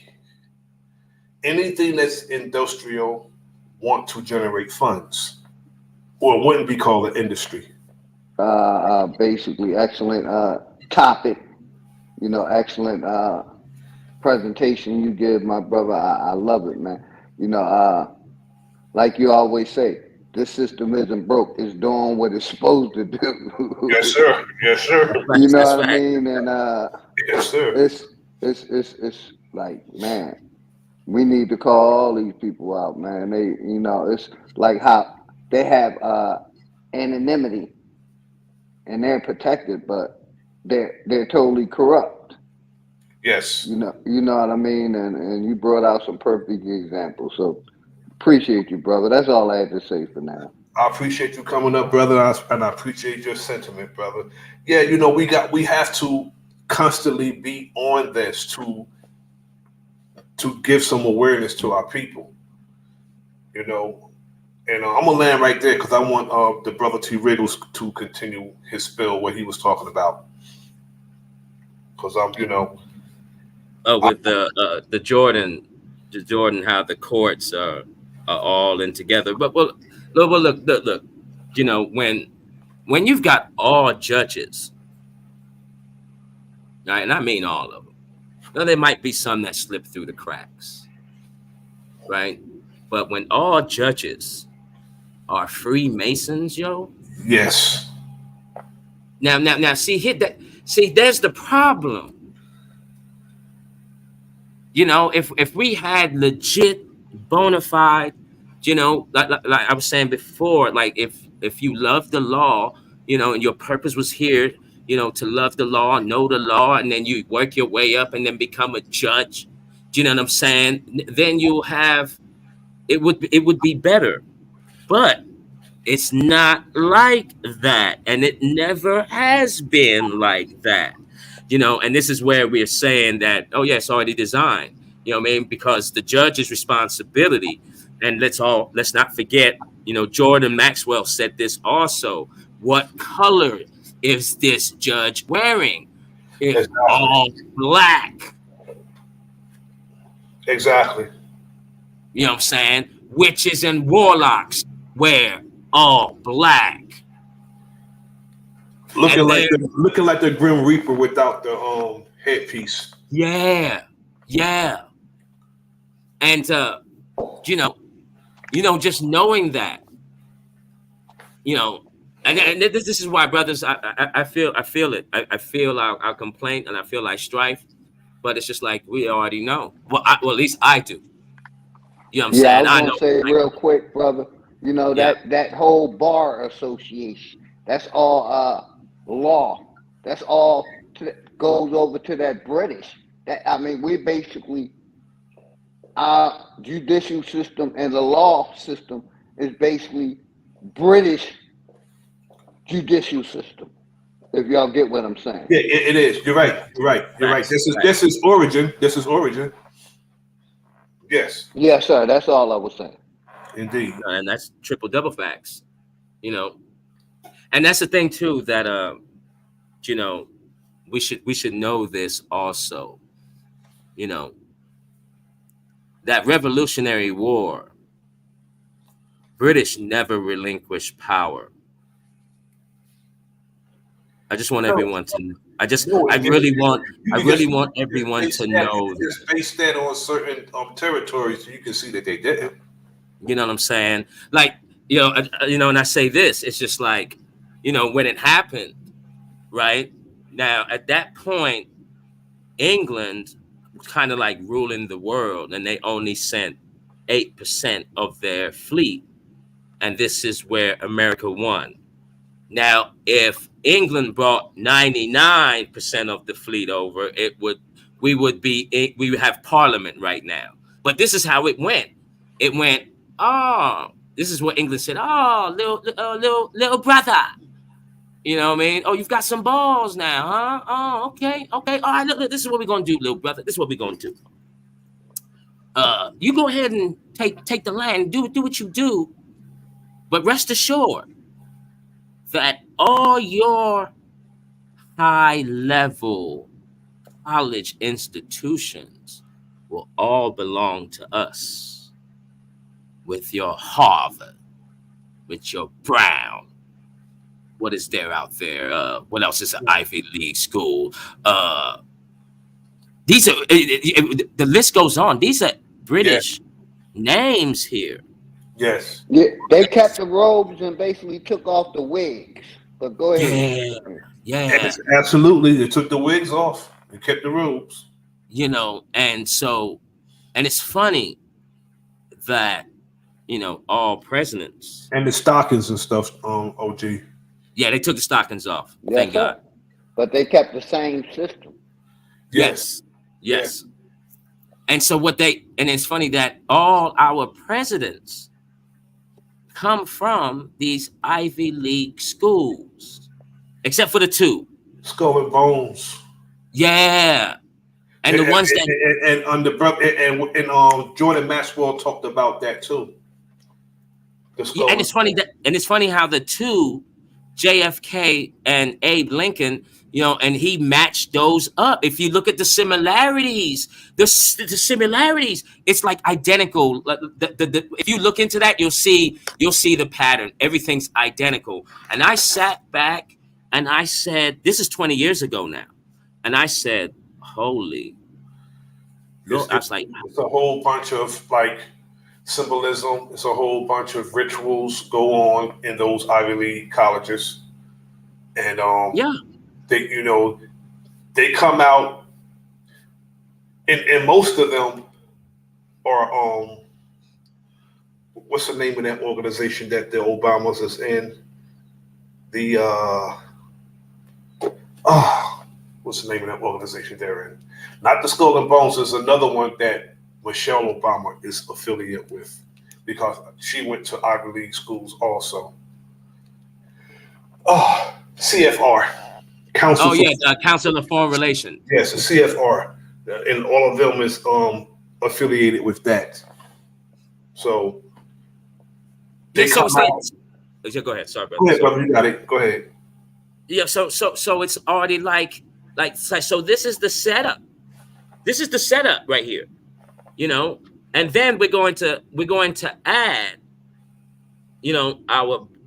Anything that's industrial want to generate funds, or it wouldn't be called an industry. Basically, excellent topic. You know, excellent presentation you give, my brother. I love it, man. You know, like you always say, this system isn't broke. It's doing what it's supposed to do. Yes, sir. Yes, sir. You know what I mean? And yes, sir. It's like, man, we need to call all these people out, man. They, you know, it's like how they have anonymity and they're protected, but they're totally corrupt. Yes. You know what I mean? And you brought out some perfect examples. So appreciate you, brother. That's all I had to say for now. I appreciate you coming up, brother, and I appreciate your sentiment, brother. Yeah, you know, we have to constantly be on this to give some awareness to our people. You know, and I'm gonna land right there because I want the brother T. Riggles to continue his spill what he was talking about. Because you know, with the Jordan, how the courts are all in together. But look, you know, when you've got all judges, right, and I mean all of them. Now there might be some that slip through the cracks, right? But when all judges are Freemasons, yo. Yes. Now, see, there's the problem. You know, if we had legit, bona fide, you know, like I was saying before, like if you love the law, you know, and your purpose was here, you know, to love the law, know the law, and then you work your way up and then become a judge. Do you know what I'm saying? Then you'll have, it would be better. But it's not like that, and it never has been like that. You know, and this is where we're saying that, oh yeah, it's already designed. You know what I mean? Because the judge's responsibility, and let's not forget, you know, Jordan Maxwell said this also. What color is this judge wearing? It's all black. Exactly. You know what I'm saying? Witches and warlocks wear all black. Looking like the Grim Reaper without the headpiece. Yeah. And you know, just knowing that, you know, and this is why, brothers, I feel it. I feel our complaint, and I feel like strife, but it's just like we already know. Well, at least I do. You know what I'm Yeah, I saying? was I gonna know. say real quick, brother. You know Yeah. that whole bar association. That's all law. That's all goes over to that British. That I mean, we basically our judicial system and the law system is basically British judicial system. If y'all get what I'm saying. Yeah, it is. You're right. You're right. You're right. Facts. This is origin. This is origin. Yes, Yes, sir. That's all I was saying. indeed. And that's triple double facts. You know, and that's the thing too that you know, we should know this also. You know, that Revolutionary War, British never relinquished power. I just want No, everyone to. no, I really want. I can really just want everyone to know that. just base that on certain territories, so you can see that they didn't. You know what I'm saying? Like, and I say this. It's just like, when it happened, right? Now, at that point, England was kind of like ruling the world, and they only sent 8% of their fleet, and this is where America won. Now, if England brought 99% of the fleet over, we would have Parliament right now. But this is how it went. It went, oh, this is what England said. Oh, little brother. You know what I mean? Oh, you've got some balls now, huh? Oh, okay. All right, look, this is what we're gonna do, little brother. This is what we're gonna do. You go ahead and take the land, do what you do, but rest assured that all your high level college institutions will all belong to us. With your Harvard, with your Brown. What is there out there? What else is an Ivy League school? These are the list goes on. These are British names here. Yes. Yeah, they kept the robes and basically took off the wigs. But go ahead. Yeah. Yes, absolutely. They took the wigs off and kept the robes. And it's funny that all presidents and the stockings and stuff. OG. Yeah, they took the stockings off. Yes, Thank sir. God. But they kept the same system. Yes. And so and it's funny that all our presidents come from these Ivy League schools, except for the two. Skull and Bones. Yeah. And the ones that and Jordan Maxwell talked about that too. And it's funny how the two, JFK and Abe Lincoln, and he matched those up. If you look at the similarities, the similarities, it's like identical. If you look into that, you'll see the pattern. Everything's identical. And I sat back and I said, this is 20 years ago now. And I said, holy. It's a whole bunch of like symbolism. It's a whole bunch of rituals go on in those Ivy League colleges, and they come out, and most of them are what's the name of that organization that the Obamas is in? What's the name of that organization they're in? Not the Skull and Bones. There's another one that Michelle Obama is affiliated with because she went to Ivy League schools also. CFR. Council of Foreign Relations. Yes, the CFR. And all of them is affiliated with that. So they come out. Go ahead. Sorry, brother. Go ahead, brother. You got it. Go ahead. Yeah, so it's already like so this is the setup. This is the setup right here. And then we're going to add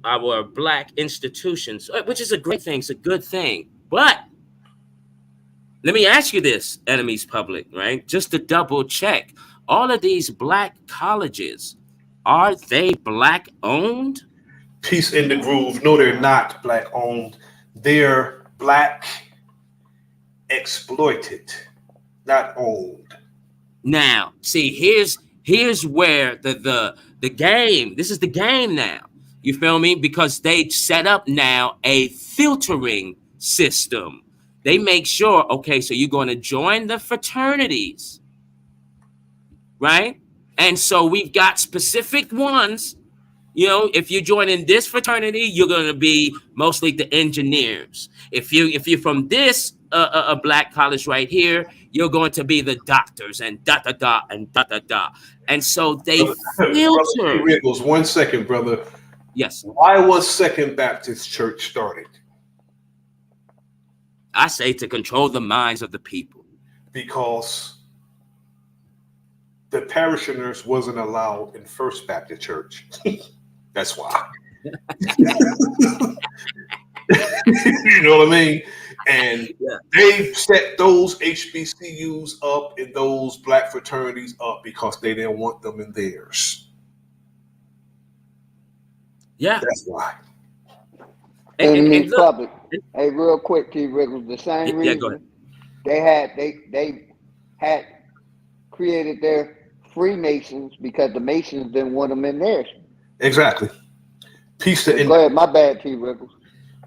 our black institutions, which is a great thing, it's a good thing. But let me ask you this, enemies public, right? Just to double check. All of these black colleges, are they black owned? Peace in the Groove. No, they're not black owned. They're black exploited, not owned. Now, see, here's Here's where the game, this is the game now. You feel me? Because they set up now a filtering system. They make sure, okay, so you're going to join the fraternities, right? And so we've got specific ones. You know, if you join in this fraternity, you're going to be mostly the engineers. If you're from this a black college right here, you're going to be the doctors and da da da and da da da. And so they Brother filter. Riggles, 1 second, brother. Yes. Why was Second Baptist Church started? I say to control the minds of the people. Because the parishioners wasn't allowed in First Baptist Church. That's why. You know what I mean? And they set those HBCUs up and those black fraternities up because they didn't want them in theirs. Yeah. That's why. And public. Hey, real quick, T. Riggles, the same reason go ahead. they had created their Freemasons because the Masons didn't want them in theirs. Exactly. Peace to Go ahead, my bad, T. Riggles.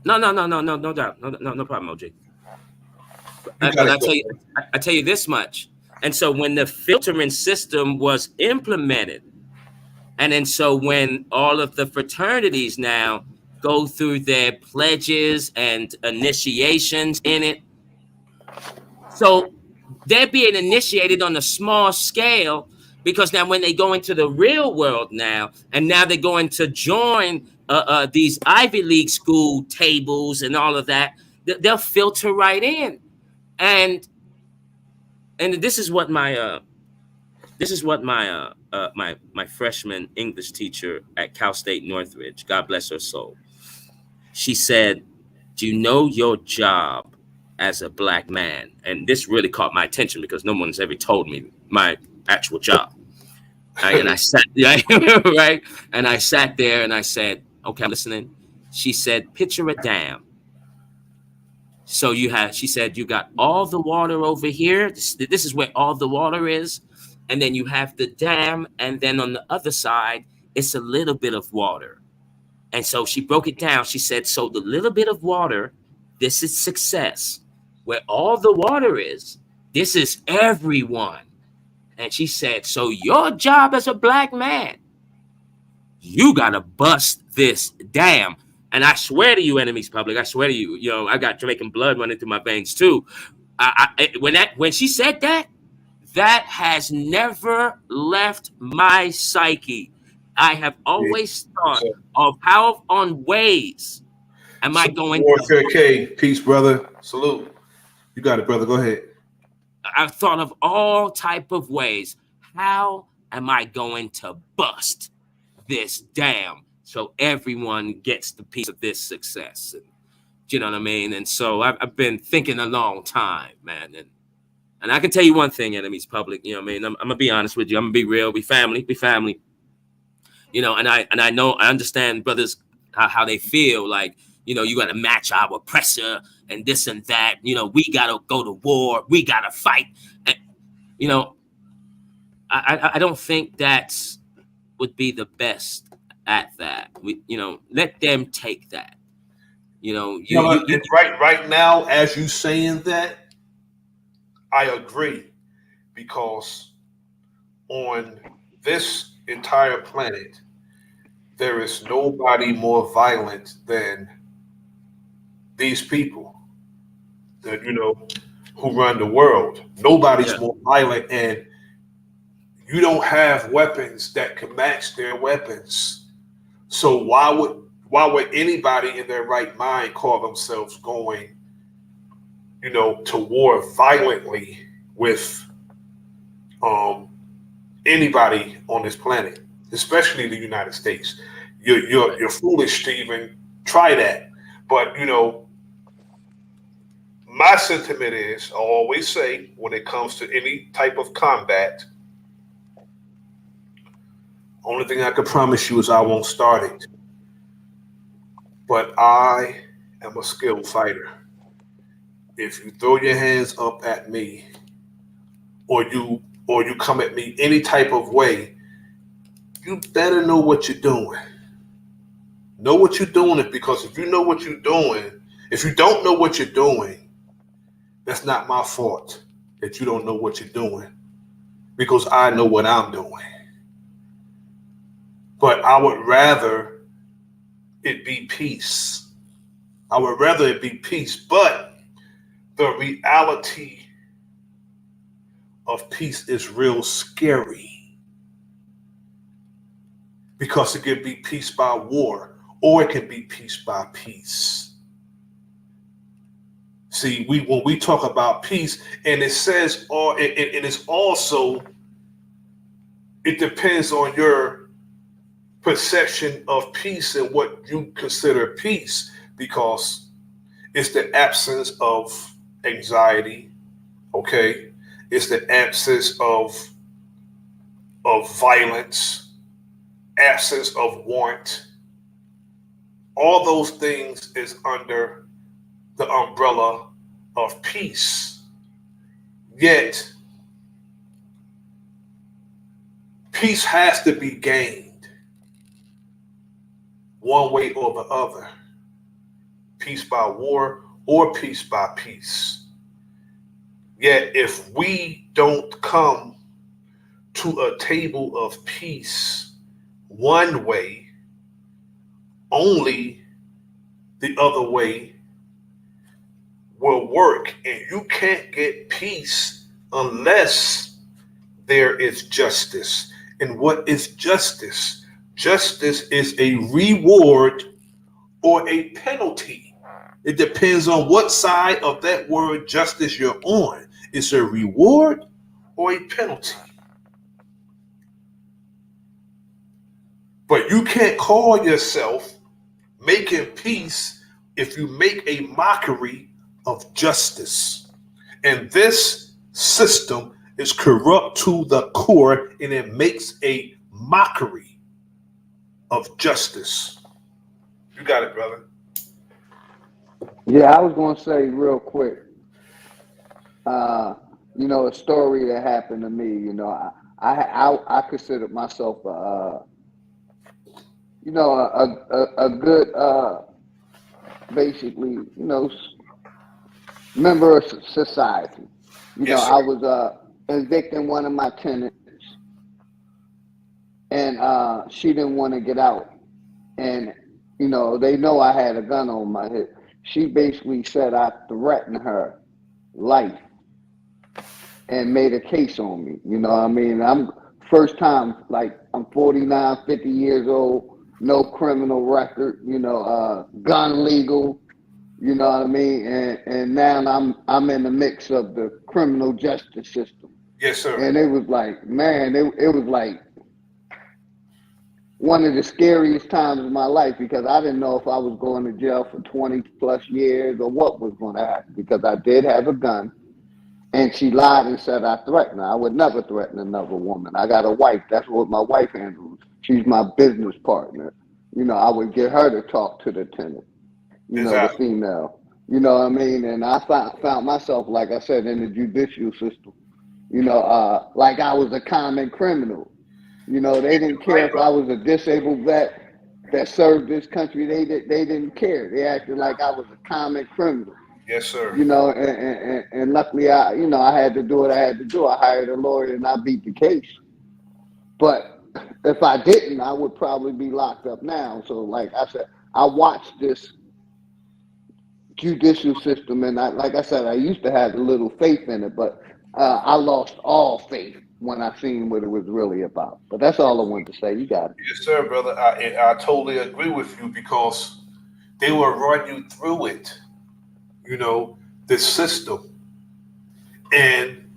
No doubt. No problem, OJ. But I tell you this much. And so when the filtering system was implemented, and then so when all of the fraternities now go through their pledges and initiations in it, so they're being initiated on a small scale, because now when they go into the real world now, and now they're going to join these Ivy League school tables and all of that, they'll filter right in. And this is what my my freshman English teacher at Cal State Northridge, God bless her soul, she said, do you know your job as a black man? And this really caught my attention because no one's ever told me my actual job. And I sat right, and I sat there and I said, okay, I'm listening. She said, picture a dam. So she said, you got all the water over here. This is where all the water is. And then you have the dam. And then on the other side, it's a little bit of water. And so she broke it down. She said, so the little bit of water, this is success. Where all the water is, this is everyone. And she said, so your job as a black man, you got to bust this dam. And I swear to you, enemies public, I swear to you, you know, I got Jamaican blood running through my veins too. When she said that, that has never left my psyche. I have always thought of how on ways am I going to... K, peace, brother. Salute. You got it, brother. Go ahead. I've thought of all type of ways. How am I going to bust this dam so everyone gets the piece of this success? And, you know what I mean? And so I've been thinking a long time, man. And I can tell you one thing, enemies public, you know what I mean? I'm gonna be honest with you. I'm gonna be real. We family. You know, and I know, I understand brothers how they feel like, you know, you got to match our oppressor and this and that. You know, we got to go to war. We got to fight. And, you know, I don't think that would be the best at that. You know, let them take that. You know, right now, as you saying that, I agree, because on this entire planet, there is nobody more violent than these people that, you know, who run the world. Nobody's more violent, and you don't have weapons that can match their weapons. So why would anybody in their right mind call themselves going, you know, to war violently with anybody on this planet, especially the United States? You're foolish to even try that. But, you know, my sentiment is, I always say, when it comes to any type of combat, only thing I can promise you is I won't start it. But I am a skilled fighter. If you throw your hands up at me, or you come at me any type of way, you better know what you're doing. Know what you're doing, because if you know what you're doing, if you don't know what you're doing, that's not my fault that you don't know what you're doing, because I know what I'm doing. But I would rather it be peace. I would rather it be peace. But the reality of peace is real scary, because it can be peace by war, or it can be peace by peace. See, when we talk about peace, and it says, or it is also, it depends on your perception of peace and what you consider peace, because it's the absence of anxiety, okay? It's the absence of violence, absence of want. All those things is under the umbrella of peace. Yet, peace has to be gained one way or the other. Peace by war or peace by peace. Yet, if we don't come to a table of peace one way, only the other way will work. And you can't get peace unless there is justice. And what is justice? Justice is a reward or a penalty. It depends on what side of that word justice you're on. It's a reward or a penalty. But you can't call yourself making peace if you make a mockery of justice. And this system is corrupt to the core, and it makes a mockery of justice. You got it, brother. Yeah, I was going to say real quick, you know, a story that happened to me. You know, I considered myself, you know, a good, basically, you know, member of society. You know, Yes, I sir. was evicting one of my tenants, and she didn't want to get out. And, you know, they know I had a gun on my hip. She basically said I threatened her life and made a case on me. You know what I mean? I'm first time, like, I'm 49, 50 years old, no criminal record, you know, gun legal, you know what I mean? And now I'm in the mix of the criminal justice system. Yes, sir. And it was like, man, it was like one of the scariest times of my life, because I didn't know if I was going to jail for 20 plus years or what was going to happen, because I did have a gun. And she lied and said I threatened her. I would never threaten another woman. I got a wife. That's what my wife handles. She's my business partner. You know, I would get her to talk to the tenant, you know, the Exactly. female. You know what I mean? And I found myself, like I said, in the judicial system, you know, like I was a common criminal. You know, they didn't care Right, if I brother. was a disabled vet that served this country. They didn't care. They acted like I was a common criminal. Yes, sir. You know, and luckily I had to do what I had to do. I hired a lawyer and I beat the case. But if I didn't, I would probably be locked up now. So, like I said, I watched this judicial system, and like I said, I used to have a little faith in it, but I lost all faith when I seen what it was really about. But that's all I wanted to say. You got it. Yes, sir, brother. I totally agree with you, because they will run you through it, you know, the system. And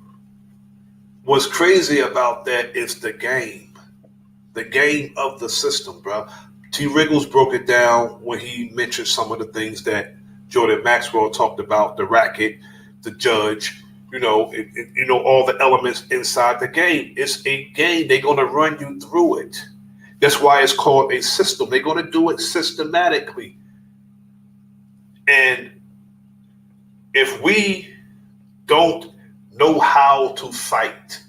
what's crazy about that is the game of the system, bro. T. Riggles broke it down when he mentioned some of the things that Jordan Maxwell talked about: the racket, the judge, you know, all the elements inside the game. It's a game. They're gonna run you through it. That's why it's called a system. They're gonna do it systematically. And if we don't know how to fight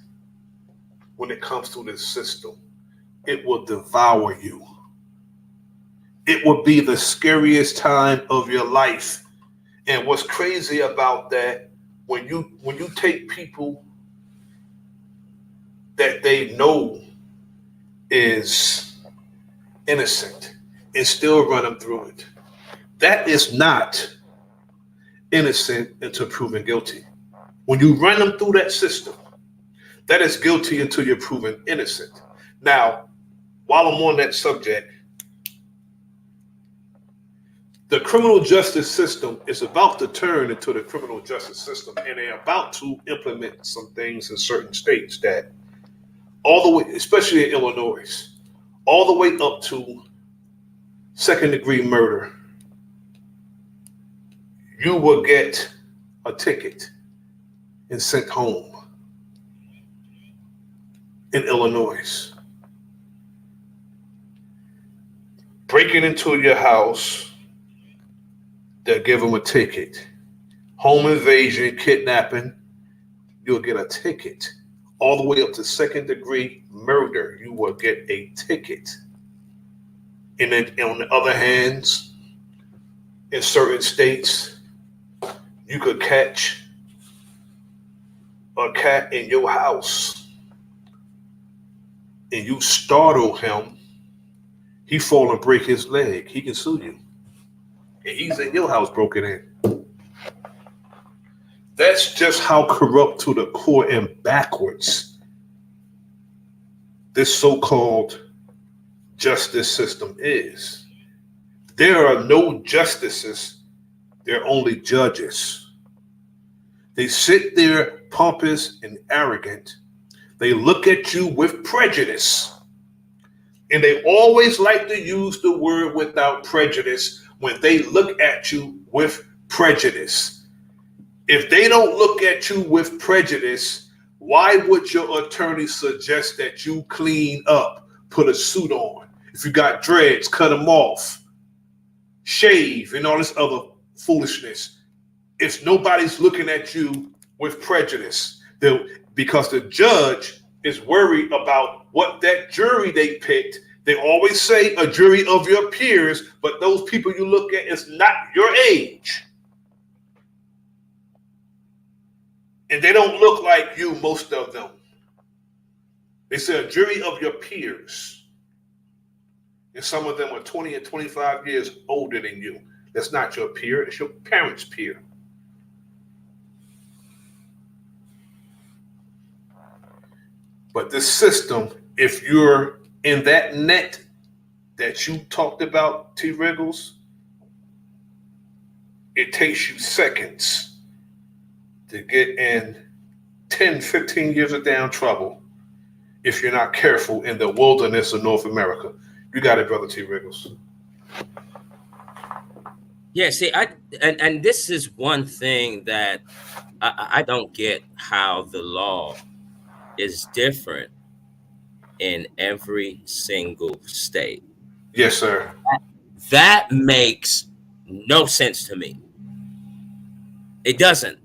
when it comes to this system, it will devour you. It will be the scariest time of your life. And what's crazy about that, when you take people that they know is innocent and still run them through it, that is not innocent until proven guilty. When you run them through that system, that is guilty until you're proven innocent. Now, while I'm on that subject, the criminal justice system is about to turn into the criminal justice system, and they're about to implement some things in certain states that all the way, especially in Illinois, all the way up to second-degree murder, you will get a ticket and sent home in Illinois. Breaking into your house, they'll give them a ticket. Home invasion, kidnapping, you'll get a ticket. All the way up to second-degree murder, you will get a ticket. And then on the other hands, in certain states, you could catch a cat in your house and you startle him, he fall and break his leg, he can sue you. And he's in your house broken in. That's just how corrupt to the core and backwards this so-called justice system is. There are no justices, there are only judges. They sit there pompous and arrogant. They look at you with prejudice. And they always like to use the word without prejudice when they look at you with prejudice. If they don't look at you with prejudice, why would your attorney suggest that you clean up, put a suit on? If you got dreads, cut them off, shave, and all this other foolishness. If nobody's looking at you with prejudice, because the judge is worried about what that jury they picked. They always say a jury of your peers, but those people you look at is not your age. And they don't look like you, most of them. They say a jury of your peers. And some of them are 20 and 25 years older than you. That's not your peer, it's your parents' peer. But this system, if you're in that net that you talked about, T. Wriggles, it takes you seconds to get in 10, 15 years of damn trouble if you're not careful in the wilderness of North America. You got it, brother T. Wriggles. Yeah, see, and this is one thing that I don't get, how the law is different in every single state. Yes, sir. That makes no sense to me. It doesn't.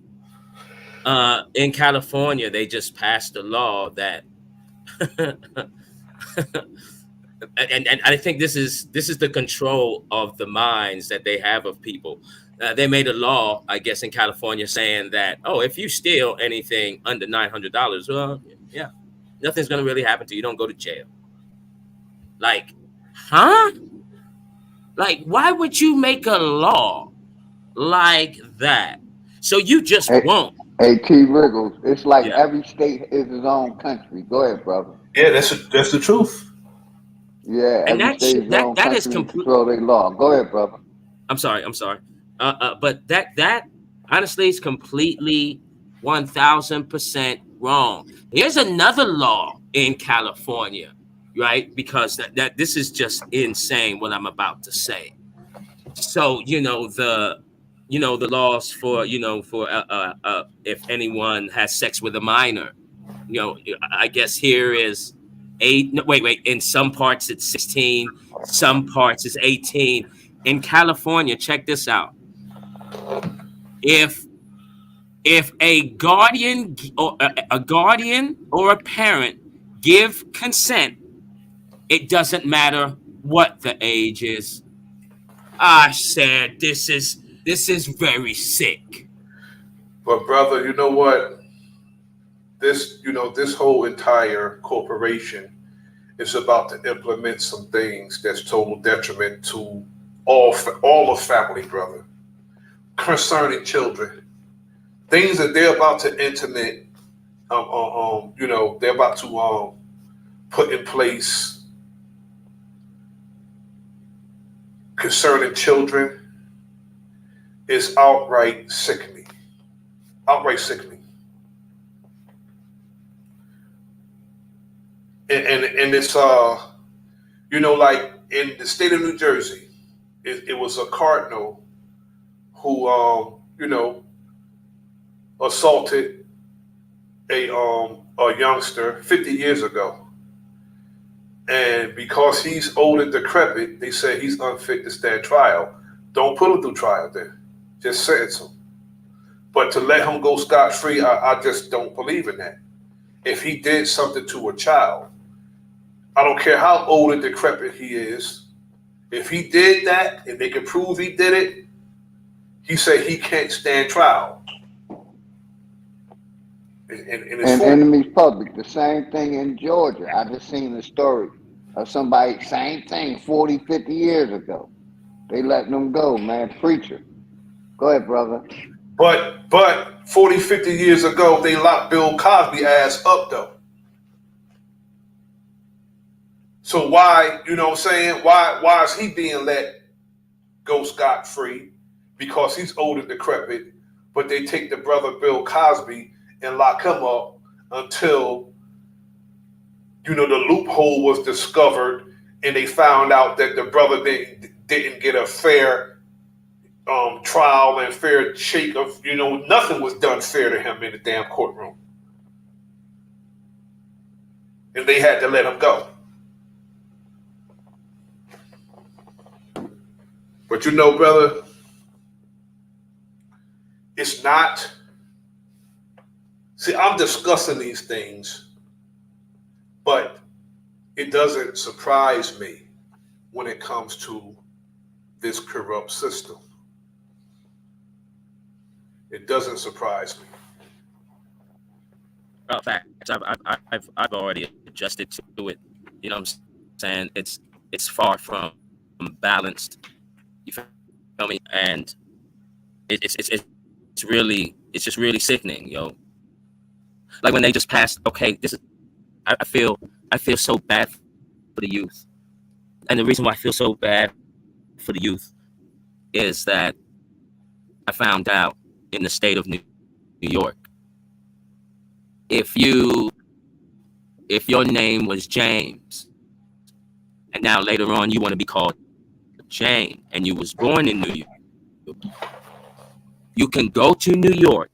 In California, they just passed a law that, and I think this is the control of the minds that they have of people. They made a law, I guess, in California saying that, oh, if you steal anything under $900, well, yeah, nothing's going to really happen to you. Don't go to jail. Like, huh? Like, why would you make a law like that? So you just won't. Hey, T. Wriggles, it's like every state is its own country. Go ahead, brother. Yeah, that's the truth. Yeah, And every state is its own country and control their law. Go ahead, brother. I'm sorry. But that honestly is completely 1000% wrong. Here's another law in California, right? Because that this is just insane what I'm about to say. So, the laws for, if anyone has sex with a minor, I guess here is 8. No, wait. In some parts it's 16, some parts it's 18. In California, check this out. If a guardian or a parent give consent It doesn't matter what the age is. I said this is very sick. But brother, you know what? This whole entire corporation is about to implement some things that's total detriment to all of family, brother, concerning children. Things that they're about to implement. They're about to put in place concerning children is outright sickening. Outright sickening. And it's like in the state of New Jersey, it was a cardinal who assaulted a youngster 50 years ago. And because he's old and decrepit, they say he's unfit to stand trial. Don't put him through trial then. Just sentence him. But to let him go scot-free, I just don't believe in that. If he did something to a child, I don't care how old and decrepit he is, if he did that and they can prove he did it, he said he can't stand trial. And enemies public, the same thing in Georgia. I just seen the story of somebody, same thing, 40, 50 years ago. They letting them go, man. Preacher. Go ahead, brother. But 40, 50 years ago, they locked Bill Cosby ass up, though. So why, you know what I'm saying? Why is he being let go scot-free? Because he's old and decrepit, but they take the brother Bill Cosby and lock him up until, the loophole was discovered and they found out that the brother didn't get a fair trial and fair shake of, nothing was done fair to him in the damn courtroom. And they had to let him go. But brother, it's not. See, I'm discussing these things, but it doesn't surprise me when it comes to this corrupt system. It doesn't surprise me. Well, facts. I've already adjusted to it. You know what I'm saying? It's far from balanced. You feel me? And it's just really sickening, yo. Like when they just passed. Okay, I feel so bad for the youth, and the reason why I feel so bad for the youth is that I found out in the state of New York, if your name was James, and now later on you want to be called Jane, and you was born in New York, you can go to New York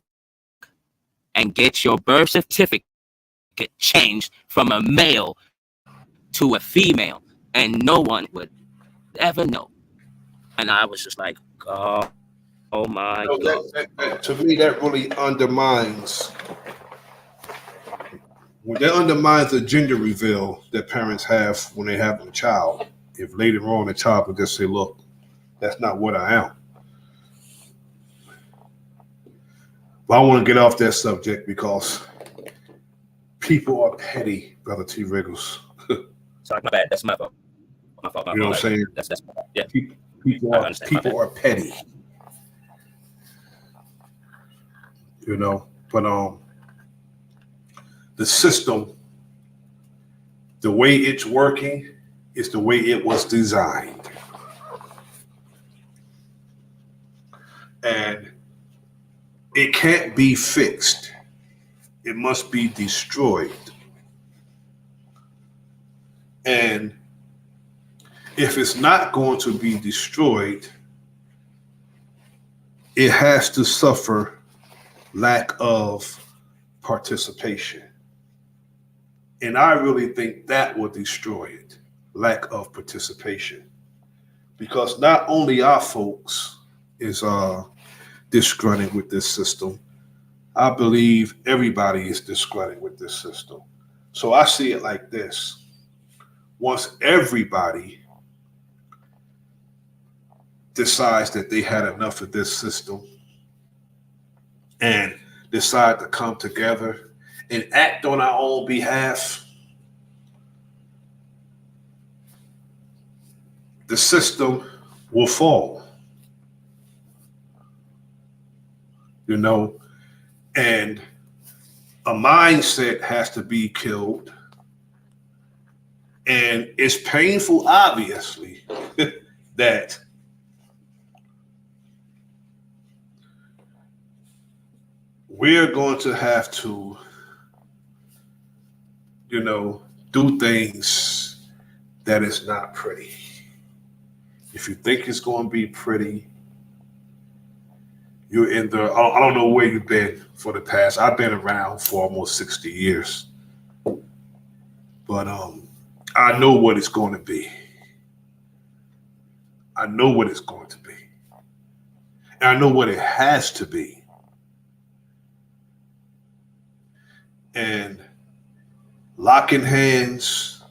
and get your birth certificate changed from a male to a female, and no one would ever know. And I was just like, oh my God. That, to me, that really undermines. That undermines the gender reveal that parents have when they have a child. If later on the child would just say, look, that's not what I am. But I want to get off that subject because people are petty, Brother T. Riggles. Sorry, my bad. That's my fault. My fault. You know what I'm saying? That's yeah. People are petty. But the system, the way it's working, is the way it was designed. And it can't be fixed. It must be destroyed. And if it's not going to be destroyed, it has to suffer lack of participation. And I really think that will destroy it, lack of participation. Because not only our folks is disgruntled with this system, I believe everybody is disgruntled with this system. So I see it like this. once everybody decides that they had enough of this system and decide to come together and act on our own behalf, the system will fall. You know, and a mindset has to be killed. And it's painful, obviously, that we're going to have to, you know, do things that is not pretty. If you think it's going to be pretty, you're in the, I don't know where you've been for the past. I've been around for almost 60 years. But I know what it's going to be. I know what it's going to be. And I know what it has to be. And locking hands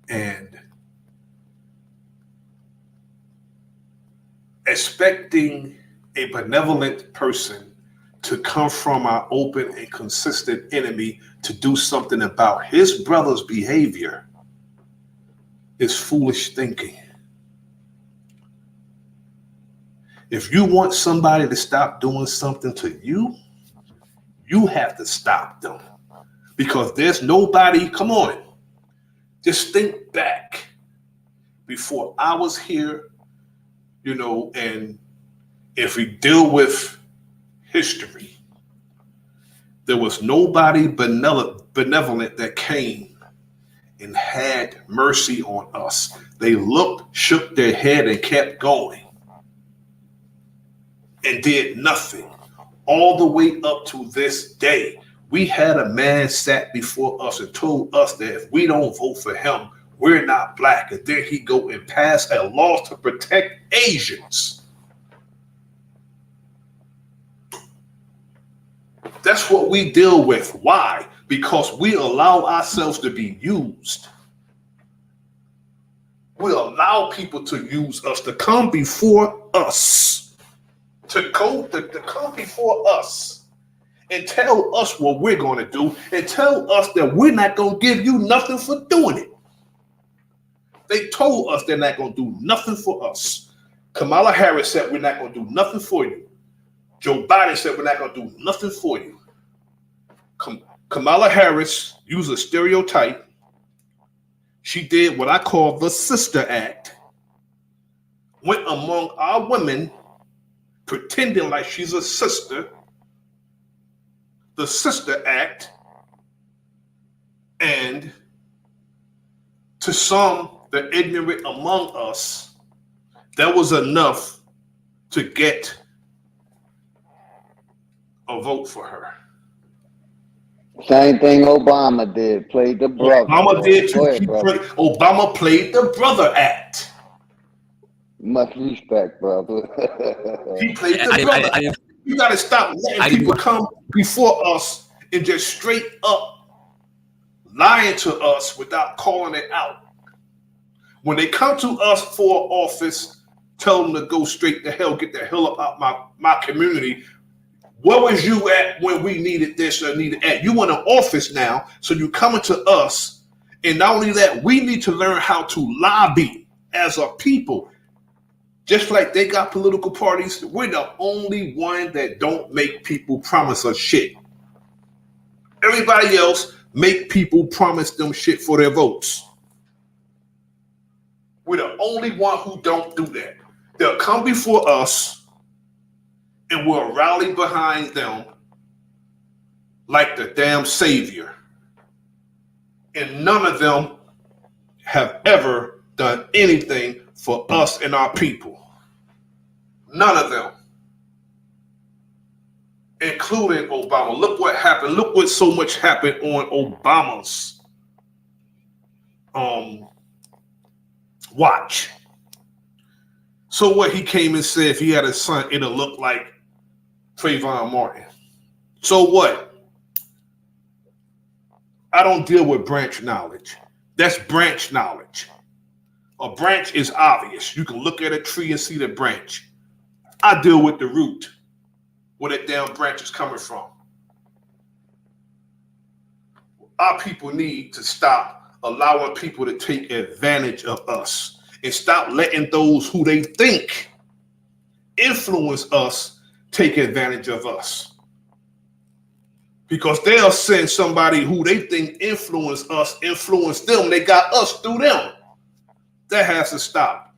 and expecting a benevolent person to come from our open and consistent enemy to do something about his brother's behavior is foolish thinking. If you want somebody to stop doing something to you, you have to stop them. Because there's nobody, come on, just think back before I was here, you know, and if we deal with history, there was nobody benevolent that came and had mercy on us. They looked, shook their head, and kept going and did nothing. All the way up to this day, we had a man sat before us and told us that if we don't vote for him, we're not black. And then he go and pass a law to protect Asians. That's what we deal with. Why? Because we allow ourselves to be used. We allow people to use us, to come before us, to come before us and tell us what we're going to do and tell us that we're not going to give you nothing for doing it. They told us they're not going to do nothing for us. Kamala Harris said we're not going to do nothing for you. Joe Biden said we're not going to do nothing for you. Kamala Harris used a stereotype. She did what I call the Sister Act. Went among our women, pretending like she's a sister. The Sister Act. And to some, the ignorant among us, that was enough to get a vote for her. Same thing Obama did, played the brother. Obama did too. Ahead, Obama played the brother act. Much respect, brother. He played the brother act. You got to stop letting people come before us and just straight up lying to us without calling it out. When they come to us for office, tell them to go straight to hell, get the hell up out my community. Where was you at when we needed this or needed that? You want an office now, so you're coming to us. And not only that, we need to learn how to lobby as a people. Just like they got political parties, we're the only one that don't make people promise us shit. Everybody else make people promise them shit for their votes. We're the only one who don't do that. They'll come before us and we'll rally behind them like the damn savior. And none of them have ever done anything for us and our people. None of them. Including Obama. Look what happened. Look what so much happened on Obama's watch. So what he came and said, if he had a son, it'll look like Trayvon Martin. So what? I don't deal with branch knowledge. That's branch knowledge. A branch is obvious. You can look at a tree and see the branch. I deal with the root, where that damn branch is coming from. Our people need to stop allowing people to take advantage of us and stop letting those who they think influence us take advantage of us. Because they'll send somebody who they think influence us, influence them. They got us through them. That has to stop.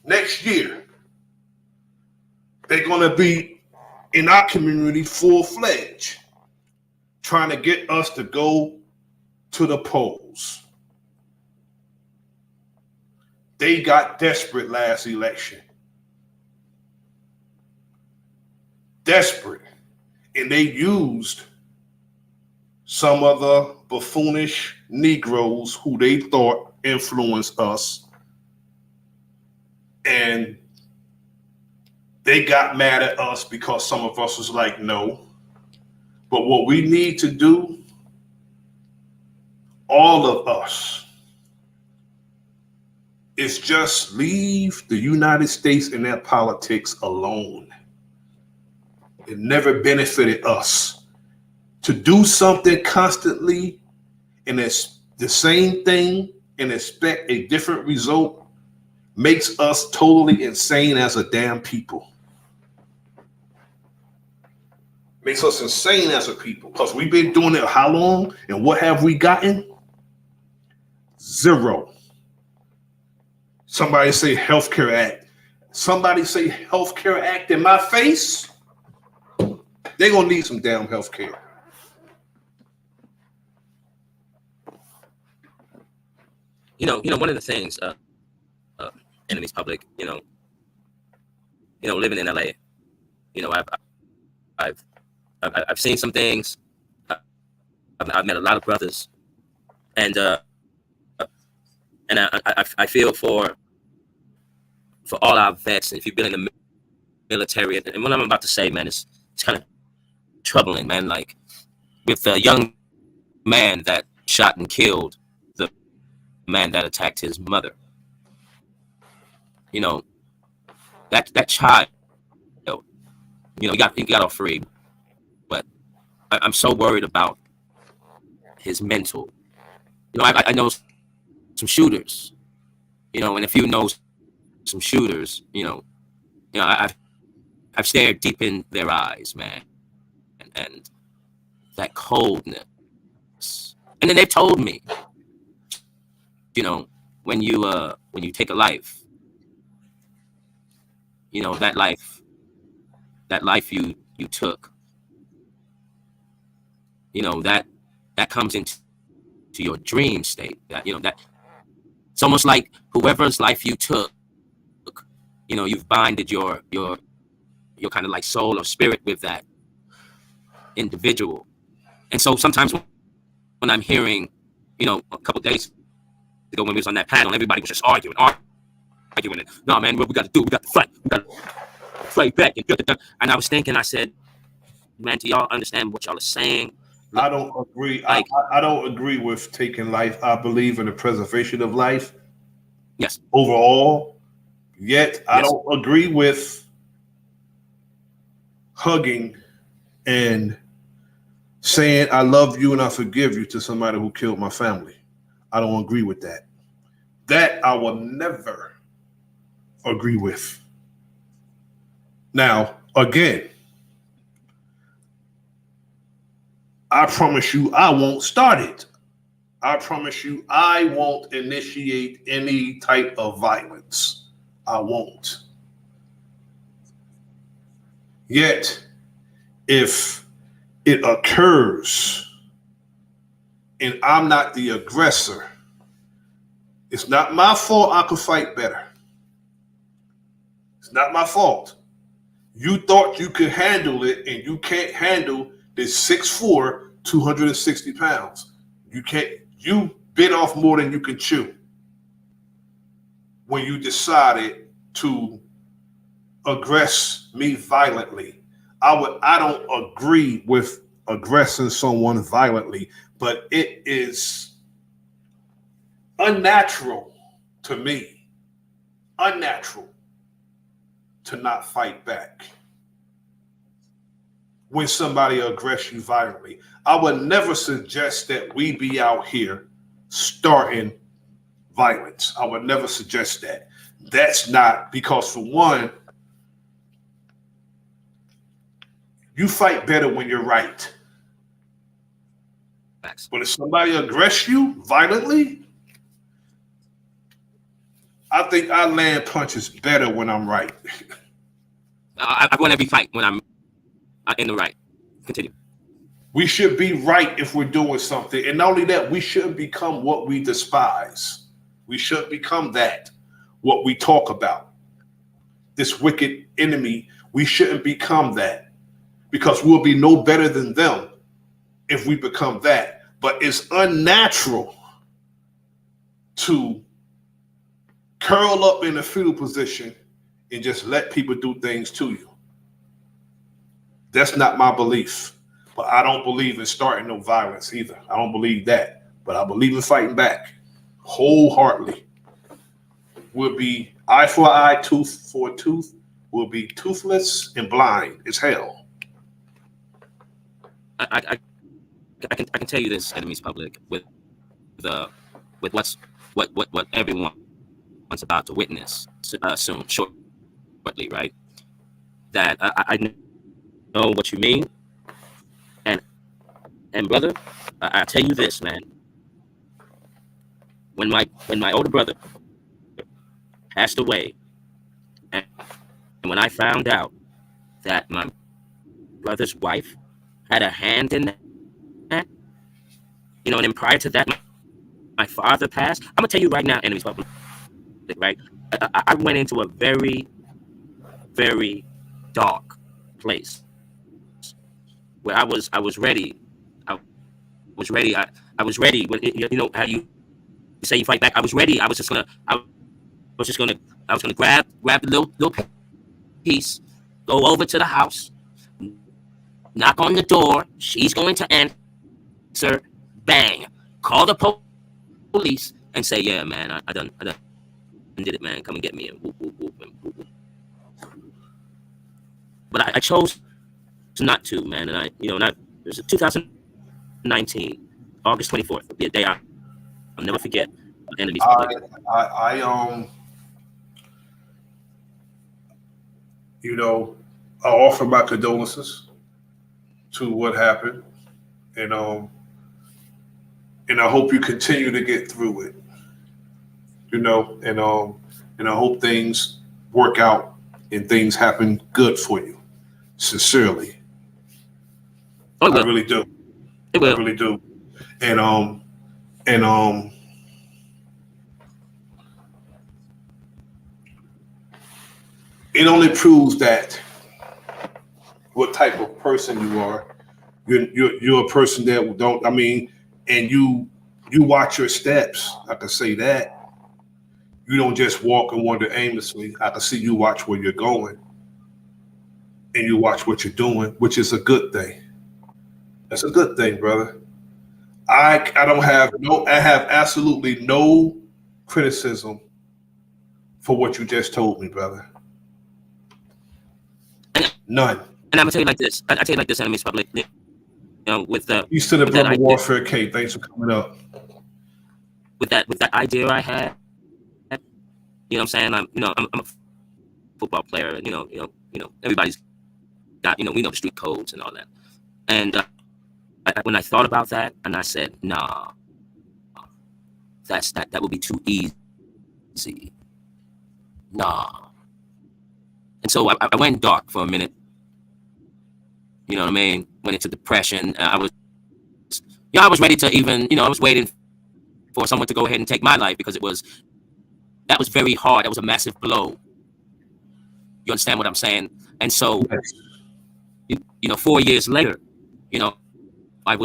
Next year, they're going to be in our community full-fledged, trying to get us to go to the polls. They got desperate last election. Desperate. And they used some of the buffoonish Negroes who they thought influenced us. And they got mad at us because some of us was like, no. But what we need to do, all of us, is just leave the United States and their politics alone. It never benefited us. To do something constantly and it's the same thing and expect a different result makes us totally insane as a damn people. Makes us insane as a people because we've been doing it how long and what have we gotten? Zero. Somebody say Healthcare Act. Somebody say Healthcare Act in my face. They're gonna need some damn healthcare. One of the things, enemies public, living in LA, I've seen some things. I've met a lot of brothers, and I feel for all our vets. If you've been in the military, and what I'm about to say, man, it's kind of troubling, man. Like with a young man that shot and killed the man that attacked his mother. That child, he got off free, but I'm so worried about his mental. I know some shooters, and if you know some shooters, I've stared deep in their eyes, man, and that coldness. And then they've told me, when you take a life, that life you took, that comes into your dream state. That it's almost like whoever's life you took, you've binded your kind of like soul or spirit with that individual. And so sometimes when I'm hearing, a couple days ago when we was on that panel, everybody was just arguing. And no, man, what we got to do? We got to fight. We got to fight back. And I was thinking, I said, man, do y'all understand what y'all are saying? I don't agree. I don't agree with taking life. I believe in the preservation of life. Yes. Overall. Yet I don't agree with hugging and saying I love you and I forgive you to somebody who killed my family. I don't agree with that. That I will never agree with. Now, again, I promise you I won't start it. I promise you I won't initiate any type of violence. I won't. Yet, if it occurs and I'm not the aggressor, it's not my fault I could fight better. It's not my fault. You thought you could handle it and you can't handle this 6'4", 260 pounds. You can't, you bit off more than you can chew when you decided to aggress me violently. I don't agree with aggressing someone violently, but it is unnatural to me, unnatural to not fight back when somebody aggress you violently. I would never suggest that we be out here starting violence. I would never suggest that. That's not, because for one, you fight better when you're right. But if somebody aggress you violently, I think I land punches better when I'm right. I win every fight when I'm in the right. Continue. We should be right if we're doing something. And not only that, we shouldn't become what we despise. We shouldn't become that, what we talk about. This wicked enemy, we shouldn't become that, because we'll be no better than them if we become that. But it's unnatural to curl up in a fetal position and just let people do things to you. That's not my belief. But I don't believe in starting no violence either. I don't believe that. But I believe in fighting back wholeheartedly. We'll be eye for eye, tooth for a tooth. We'll be toothless and blind as hell. I can tell you this, enemies public, with what everyone's about to witness soon, shortly, right? That I know what you mean, and brother, I tell you this, man. When my older brother passed away, and when I found out that my brother's wife had a hand in that, and then prior to that, my father passed. I'm gonna tell you right now, enemies public, right? I went into a very, very dark place where I was ready. I was ready. I was ready. When how you say you fight back. I was ready. I was gonna grab the little piece, go over to the house, knock on the door. She's going to answer. Bang! Call the police and say, "Yeah, man, I done did it, man. Come and get me." And whoop, whoop, whoop, and whoop, whoop. But I chose not to, man. And it was 2019, August 24th. It'll be a day I'll never forget. Enemies public. I offer my condolences to what happened, and I hope you continue to get through it. And I hope things work out and things happen good for you. Sincerely. I really do. It will. I really do. And it only proves that what type of person you are. You're a person that don't. I mean, and you watch your steps. I can say that. You don't just walk and wander aimlessly. I can see you watch where you're going, and you watch what you're doing, which is a good thing. That's a good thing, brother. I have absolutely no criticism for what you just told me, brother. None. And I'm gonna tell you like this. I tell you like this, enemies public. With the Peace to the brother Warfare K. Thanks for coming up. With that idea I had, what I'm saying? I'm a football player, and everybody's got we know the street codes and all that. And when I thought about that, and I said, nah, that would be too easy. Nah. And so I went dark for a minute. You know what I mean? Went into depression. I was ready to even, I was waiting for someone to go ahead and take my life, because that was very hard. That was a massive blow. You understand what I'm saying? And so, 4 years later, I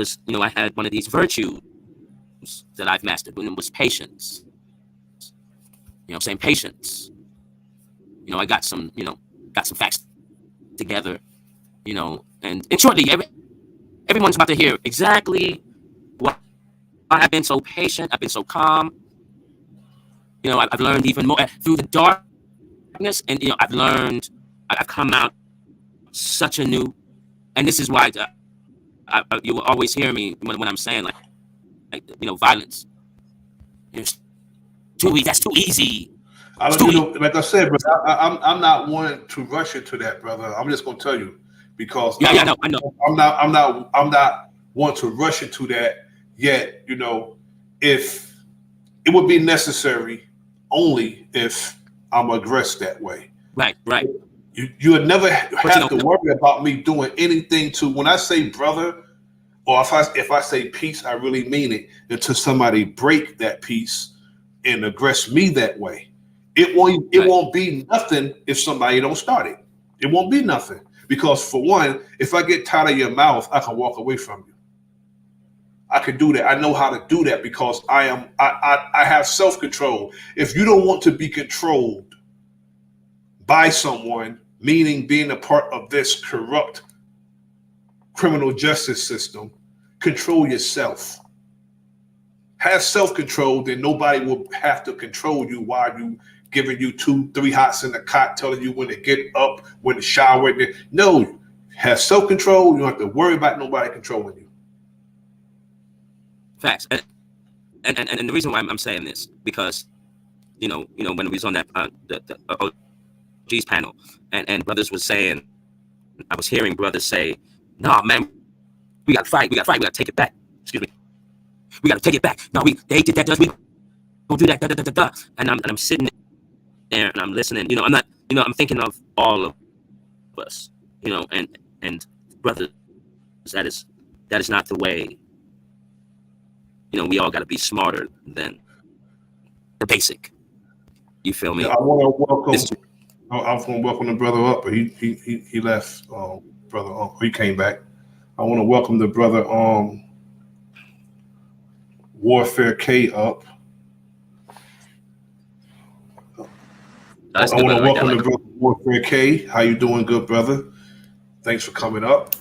had one of these virtues that I've mastered, and it was patience. Patience. I got some facts together, and shortly, everyone's about to hear exactly what have been so patient. I've been so calm. You know, I've learned even more through the darkness, and you know, I've come out such a new. And this is why you will always hear me when I'm saying like you know, violence. It's that's too easy. I don't, you know, like I said, bro, I'm not one to rush into that, brother. I'm just gonna tell you because yeah, I know. I'm not one to rush into that yet. You know, if it would be necessary only if I'm aggressed that way. Right. You would never have to worry about me doing anything to. When I say brother, or if I say peace, I really mean it. Until somebody break that peace and aggress me that way, it won't be nothing if somebody don't start it. It won't be nothing because for one, if I get tired of your mouth, I can walk away from you. I can do that. I know how to do that because I have self control. If you don't want to be controlled by someone, meaning being a part of this corrupt criminal justice system, control yourself. Have self-control, then nobody will have to control you while you giving you 2-3 hots in the cot, telling you when to get up, when to shower. No, have self-control. You don't have to worry about nobody controlling you. Facts. And the reason why I'm saying this because you know when we was on that the OG's panel and brothers was saying, I was hearing brothers say, "Nah, man, we got to fight. We got to take it back." Excuse me. We got to take it back. No, they did that. We gonna do that. Da, da, da, da, da. And I'm sitting there and I'm listening. You know, I'm not. You know, I'm thinking of all of us. You know, and brothers, that is not the way. You know, we all got to be smarter than the basic. You feel me? Yeah, I want to welcome. I was going to welcome the brother up, but he left. Brother, he came back. I want to welcome the brother Warfare K up. I want to welcome the brother Warfare K. How you doing, good brother? Thanks for coming up.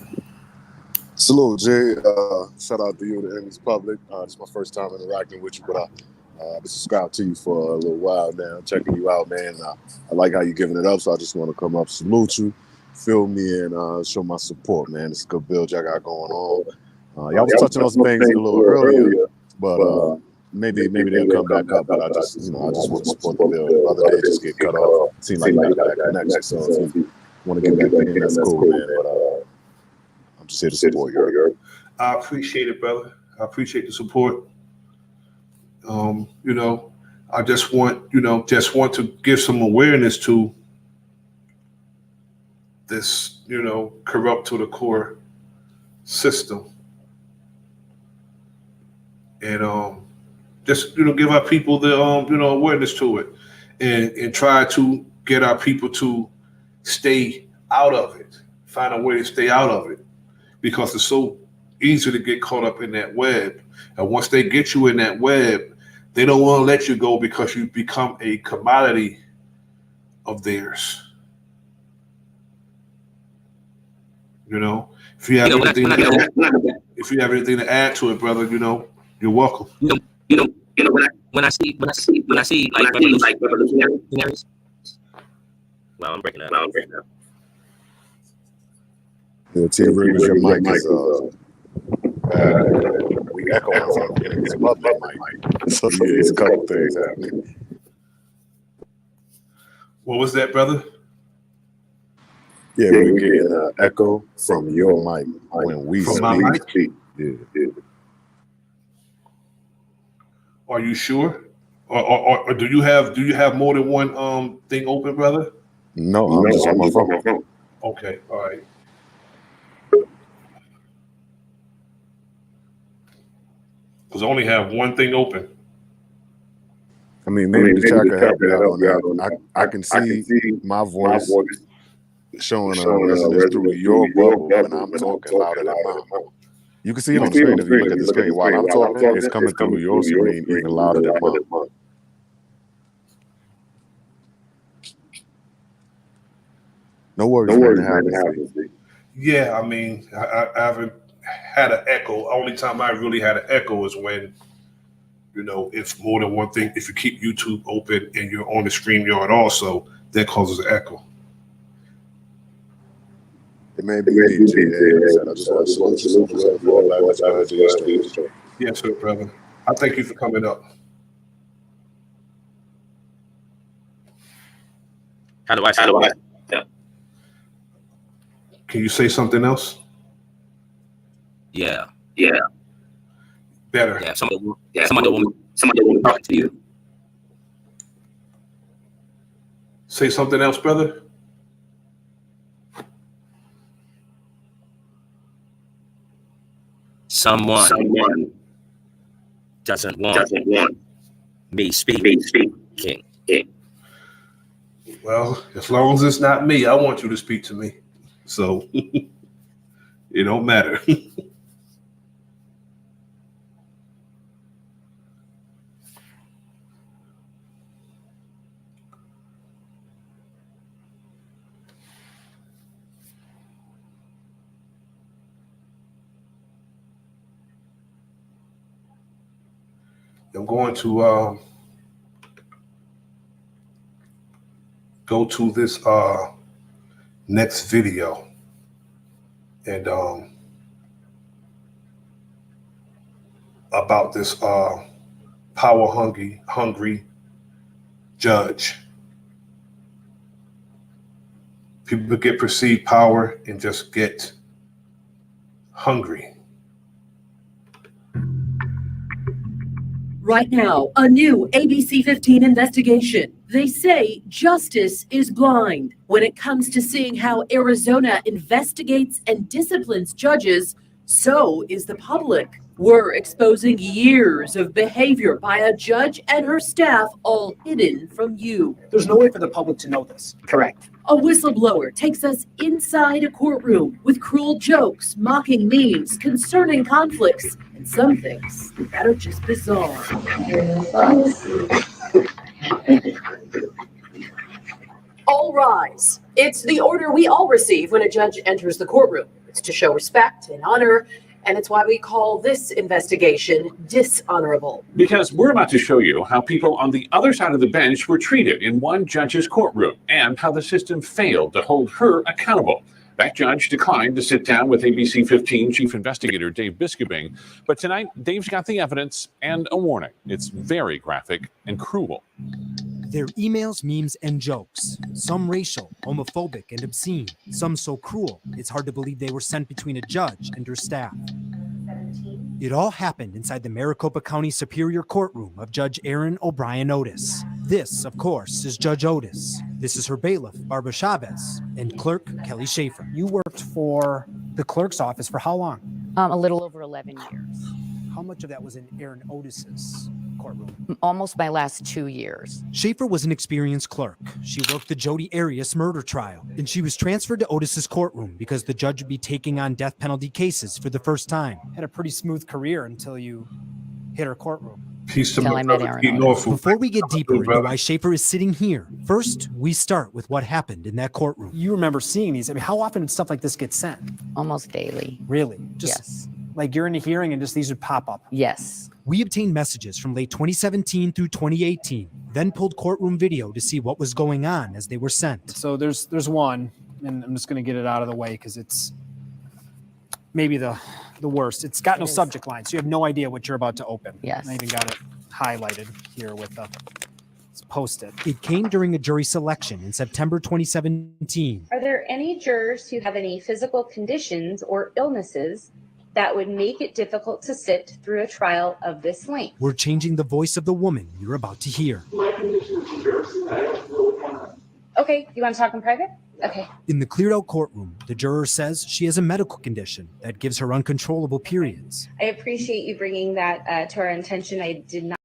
Salute, Jay. Shout out to you, the enemy's public. This is my first time interacting with you, but I've been subscribed to you for a little while now. I'm checking you out, man. I like how you're giving it up, so I just want to come up, salute you, feel me, and show my support, man. It's a good build y'all got going on. Y'all was touching on some things a little earlier, but maybe they'll come back up. But I just want to support the build. The other day just get cut off. Seemed like you got a bad connection, so if you want to get back in, that's cool, man. But I'm just here to support you. I appreciate it, brother. I appreciate the support. You know, I just want to give some awareness to this, corrupt to the core system. And just, give our people the, awareness to it and try to get our people to stay out of it, find a way to stay out of it because it's so easy to get caught up in that web. And once they get you in that web, they don't want to let you go because you become a commodity of theirs. If you have anything to add to it, brother, you're welcome. When I see like revolutionaries. Well, I'm breaking up. Yeah, T-Rivers, your mic is we echoing from the enemy's public mic. So yeah, it's a couple things happening. What was that, brother? Yeah, we're getting an echo from your mic when we from speak. My mic? Yeah. Are you sure? Or do you have more than one thing open, brother? No, I'm just on my phone. Okay, all right. Because I only have one thing open. I mean, maybe the chat can help you out on that. I can see my voice showing a resonance through your bubble when I'm talking louder than mine. You can see it on the screen if you look at the screen. While I'm talking, it's coming through your screen even louder than mine. No worries, man. It happens. Yeah, I mean, I haven't had an echo. Only time I really had an echo is when if more than one thing, if you keep YouTube open and you're on the StreamYard also, that causes an echo. It may be me, Jay. I just want to salute you. So much love for all that's behind your story. Yes, sir, brother. I thank you for coming up. How do I say that? Can you say something else? Yeah. Better. Yeah. Somebody want to talk to you. Say something else, brother. Someone doesn't want me speaking. Well, as long as it's not me, I want you to speak to me. So it don't matter. I'm going to go to this next video and about this power hungry judge. People get perceived power and just get hungry. Right now, a new ABC 15 investigation. They say justice is blind when it comes to seeing how Arizona investigates and disciplines judges. So is the public. We're exposing years of behavior by a judge and her staff, all hidden from you. There's no way for the public to know this. Correct. A whistleblower takes us inside a courtroom with cruel jokes, mocking memes, concerning conflicts, and some things that are just bizarre. All rise. It's the order we all receive when a judge enters the courtroom. It's to show respect and honor, and it's why we call this investigation dishonorable. Because we're about to show you how people on the other side of the bench were treated in one judge's courtroom and how the system failed to hold her accountable. That judge declined to sit down with ABC 15 Chief Investigator Dave Biskobing, but tonight Dave's got the evidence and a warning. It's very graphic and cruel. They're emails, memes, and jokes. Some racial, homophobic, and obscene. Some so cruel, it's hard to believe they were sent between a judge and her staff. It all happened inside the Maricopa County Superior Courtroom of Judge Aaron O'Brien Otis. This, of course, is Judge Otis. This is her bailiff, Barbara Chavez, and clerk, Kelly Schaefer. You worked for the clerk's office for how long? A little over 11 years. How much of that was in Aaron Otis's courtroom? Almost my last 2 years. Schaefer was an experienced clerk. She worked the Jodi Arias murder trial, and she was transferred to Otis's courtroom because the judge would be taking on death penalty cases for the first time. Had a pretty smooth career until you hit her courtroom. Peace to Till my I met brother, Aaron Pete Otis. Norfolk. Before we get deeper into why Schaefer is sitting here, first, we start with what happened in that courtroom. You remember seeing these. I mean, how often did stuff like this get sent? Almost daily. Really? Just Yes. like you're in a hearing and just these would pop up? Yes. We obtained messages from late 2017 through 2018, then pulled courtroom video to see what was going on as they were sent. So there's one, and I'm just going to get it out of the way because it's maybe the worst. It's got no subject line, so you have no idea what you're about to open. Yes. I even got it highlighted here with the Post-it. It came during a jury selection in September 2017. Are there any jurors who have any physical conditions or illnesses that would make it difficult to sit through a trial of this length? We're changing the voice of the woman you're about to hear. My condition is embarrassing. I don't know what one. Okay, you want to talk in private? Okay. In the cleared out courtroom, the juror says she has a medical condition that gives her uncontrollable periods. I appreciate you bringing that to our attention. I did not.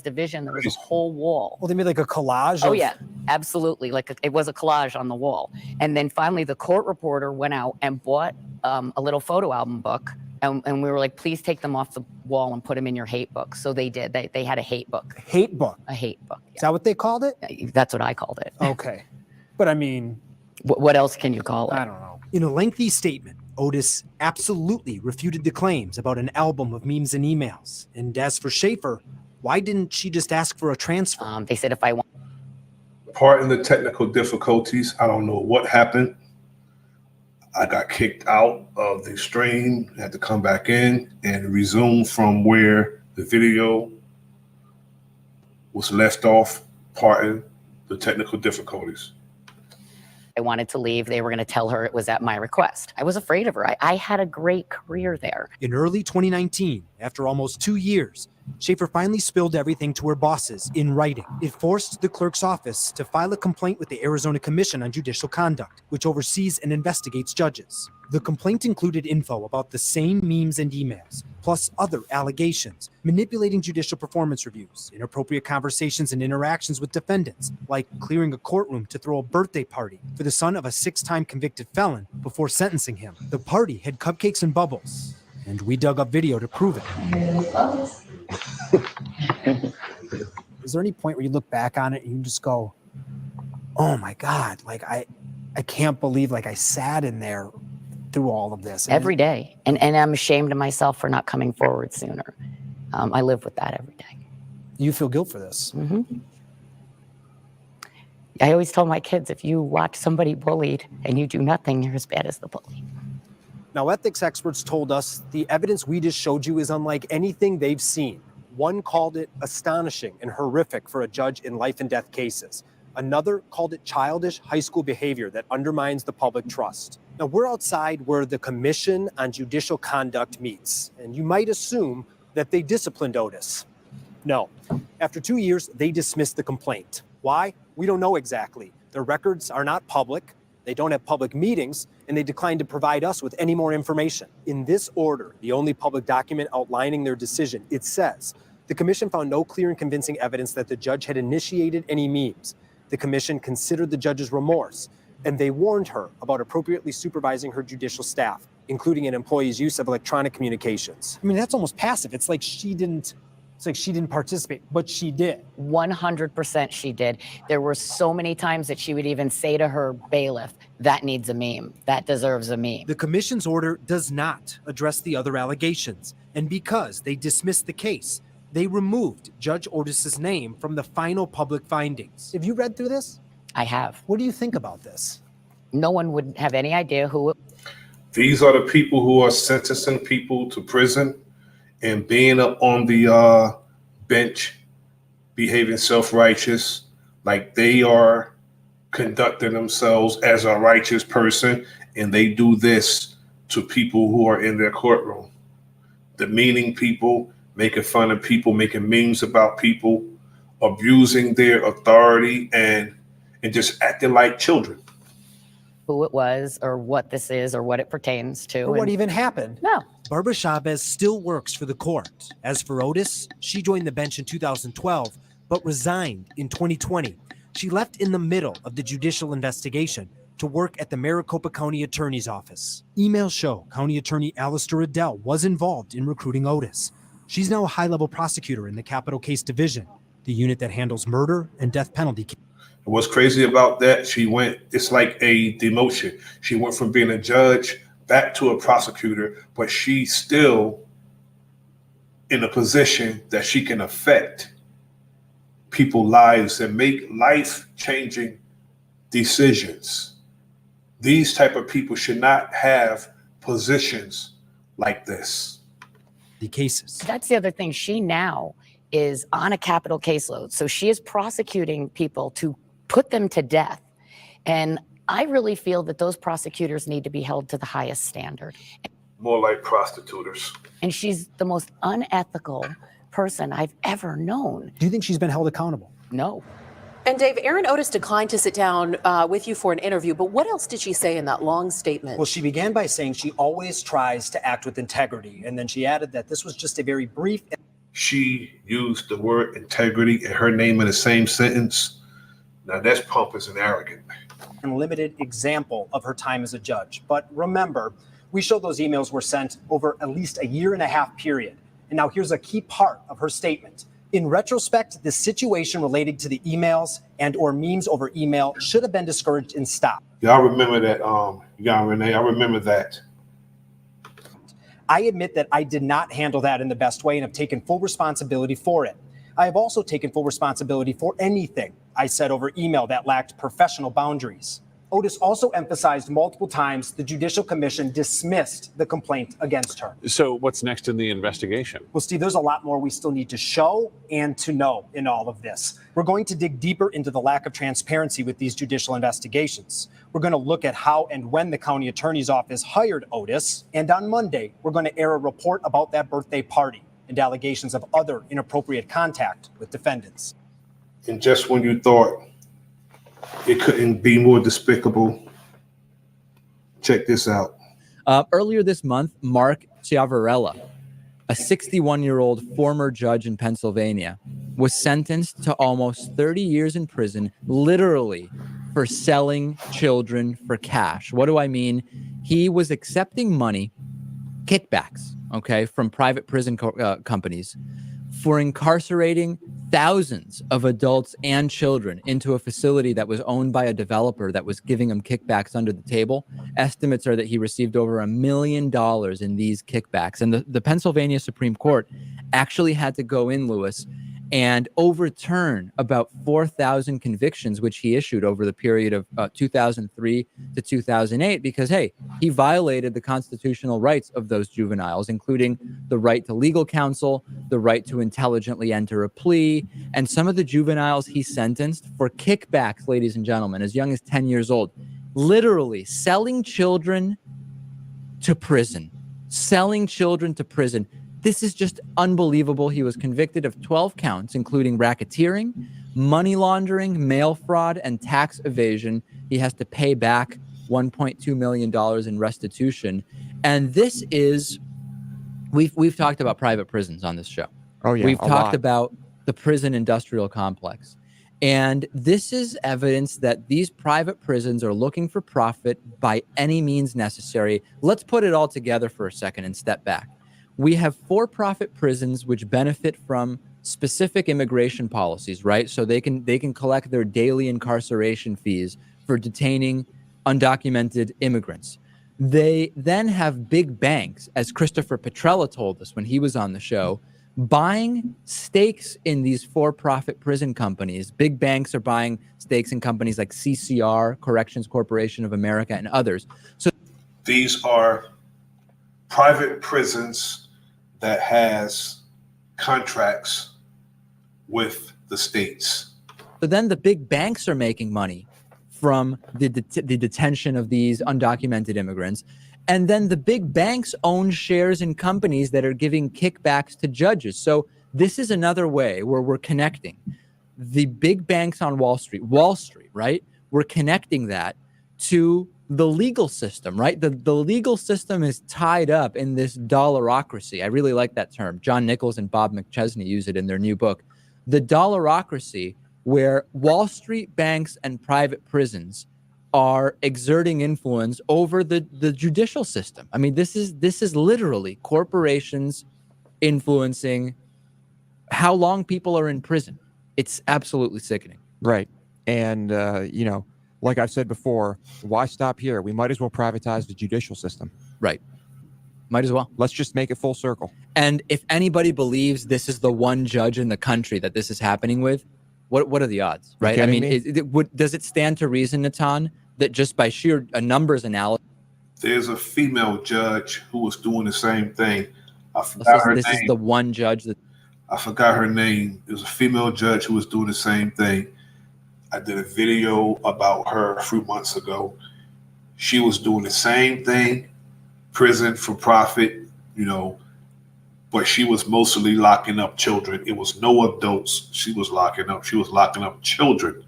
division, there was a whole wall. Well, they made like a collage. Oh of- yeah, absolutely. It was a collage on the wall. And then finally the court reporter went out and bought a little photo album book. And we were like, please take them off the wall and put them in your hate book. So they did. They had a hate book. Hate book. A hate book. Is that what they called it? That's what I called it. Okay. But I mean, What else can you call it? I don't know. In a lengthy statement, Otis absolutely refuted the claims about an album of memes and emails. And as for Schaefer, why didn't she just ask for a transfer? They said if I want. Pardon the technical difficulties. I don't know what happened. I got kicked out of the stream, had to come back in and resume from where the video was left off. Pardon the technical difficulties. I wanted to leave, they were going to tell her it was at my request. I was afraid of her. I had a great career there. In early 2019, after almost 2 years, Schaefer finally spilled everything to her bosses in writing. It forced the clerk's office to file a complaint with the Arizona Commission on Judicial Conduct, which oversees and investigates judges. The complaint included info about the same memes and emails, plus other allegations, manipulating judicial performance reviews, inappropriate conversations and interactions with defendants, like clearing a courtroom to throw a birthday party for the son of a 6-time convicted felon before sentencing him. The party had cupcakes and bubbles, and we dug up video to prove it. Is there any point where you look back on it and you just go, oh my God, like I can't believe like I sat in there through all of this. Every day. And I'm ashamed of myself for not coming forward sooner. I live with that every day. You feel guilt for this? Mm-hmm. I always tell my kids, if you watch somebody bullied and you do nothing, you're as bad as the bully. Now, ethics experts told us the evidence we just showed you is unlike anything they've seen. One called it astonishing and horrific for a judge in life and death cases. Another called it childish high school behavior that undermines the public trust. Now, we're outside where the Commission on Judicial Conduct meets, and you might assume that they disciplined Otis. No. After 2 years, they dismissed the complaint. Why? We don't know exactly. Their records are not public, they don't have public meetings, and they declined to provide us with any more information. In this order, the only public document outlining their decision, it says, the Commission found no clear and convincing evidence that the judge had initiated any memes. The Commission considered the judge's remorse, and they warned her about appropriately supervising her judicial staff, including an employee's use of electronic communications. I mean, that's almost passive. It's like she didn't participate, but she did. 100% she did. There were so many times that she would even say to her bailiff, that needs a meme, that deserves a meme. The commission's order does not address the other allegations, and because they dismissed the case, they removed Judge Otis's name from the final public findings. Have you read through this? I have. What do you think about this? No one would have any idea who it. These are the people who are sentencing people to prison and being up on the bench, behaving self-righteous, like they are conducting themselves as a righteous person, and they do this to people who are in their courtroom. Demeaning people, making fun of people, making memes about people, abusing their authority, and just acting like children. Who it was, or what this is, or what it pertains to. Or what even happened. No. Barbara Chavez still works for the court. As for Otis, she joined the bench in 2012, but resigned in 2020. She left in the middle of the judicial investigation to work at the Maricopa County Attorney's Office. Emails show County Attorney Alistair Adele was involved in recruiting Otis. She's now a high-level prosecutor in the Capital Case Division, the unit that handles murder and death penalty cases. What's crazy about that, it's like a demotion. She went from being a judge back to a prosecutor, but she's still in a position that she can affect people's lives and make life-changing decisions. These type of people should not have positions like this. The cases. That's the other thing. She now is on a capital caseload. So she is prosecuting people to put them to death. And I really feel that those prosecutors need to be held to the highest standard. More like prostitutes. And she's the most unethical person I've ever known. Do you think she's been held accountable? No. And Dave, Erin Otis declined to sit down with you for an interview, but what else did she say in that long statement? Well, she began by saying she always tries to act with integrity. And then she added that this was just a very brief. she used the word integrity and her name in the same sentence. Now that's pompous and arrogant. And limited example of her time as a judge. But remember, we showed those emails were sent over at least a 1.5 year period. And now here's a key part of her statement. In retrospect, the situation related to the emails and or memes over email should have been discouraged and stopped. Y'all remember that, Renee? I remember that. I admit that I did not handle that in the best way and have taken full responsibility for it. I have also taken full responsibility for anything I said over email that lacked professional boundaries. Otis also emphasized multiple times the Judicial Commission dismissed the complaint against her. So what's next in the investigation? Well, Steve, there's a lot more we still need to show and to know in all of this. We're going to dig deeper into the lack of transparency with these judicial investigations. We're going to look at how and when the county attorney's office hired Otis. And on Monday, we're going to air a report about that birthday party and allegations of other inappropriate contact with defendants. And just when you thought it couldn't be more despicable, check this out. Earlier this month, Mark Ciavarella, a 61-year-old former judge in Pennsylvania, was sentenced to almost 30 years in prison, literally for selling children for cash. What do I mean? He was accepting money, kickbacks, okay, from private prison companies for incarcerating thousands of adults and children into a facility that was owned by a developer that was giving him kickbacks under the table. Estimates are that he received over $1 million in these kickbacks. And the Pennsylvania Supreme Court actually had to go in, Lewis, and overturn about 4,000 convictions, which he issued over the period of 2003 to 2008, because, hey, he violated the constitutional rights of those juveniles, including the right to legal counsel, the right to intelligently enter a plea, and some of the juveniles he sentenced for kickbacks, ladies and gentlemen, as young as 10 years old, literally selling children to prison, This is just unbelievable. He was convicted of 12 counts, including racketeering, money laundering, mail fraud, and tax evasion. He has to pay back $1.2 million in restitution. And this is, we've talked about private prisons on this show. Oh, yeah. We've talked about the prison industrial complex. And this is evidence that these private prisons are looking for profit by any means necessary. Let's put it all together for a second and step back. We have for-profit prisons which benefit from specific immigration policies, right? So they can collect their daily incarceration fees for detaining undocumented immigrants. They then have big banks, as Christopher Petrella told us when he was on the show, buying stakes in these for-profit prison companies. Big banks are buying stakes in companies like CCR, Corrections Corporation of America, and others. So these are private prisons that has contracts with the states. So then the big banks are making money from the detention of these undocumented immigrants. And then the big banks own shares in companies that are giving kickbacks to judges. So this is another way where we're connecting the big banks on Wall Street, right? We're connecting that to the legal system, right? The legal system is tied up in this dollarocracy. I really like that term. John Nichols and Bob McChesney use it in their new book. The dollarocracy, where Wall Street banks and private prisons are exerting influence over the judicial system. I mean, this is literally corporations influencing how long people are in prison. It's absolutely sickening. Right. And, like I've said before, why stop here? We might as well privatize the judicial system. Right. Might as well. Let's just make it full circle. And if anybody believes this is the one judge in the country that this is happening with, what are the odds, right? I mean, does it stand to reason, Natan, that just by sheer numbers analysis? There's a female judge who was doing the same thing. I forgot her name. This is the one judge that... I forgot her name. It was a female judge who was doing the same thing. I did a video about her a few months ago. She was doing the same thing, prison for profit, but she was mostly locking up children. It was no adults she was locking up. She was locking up children,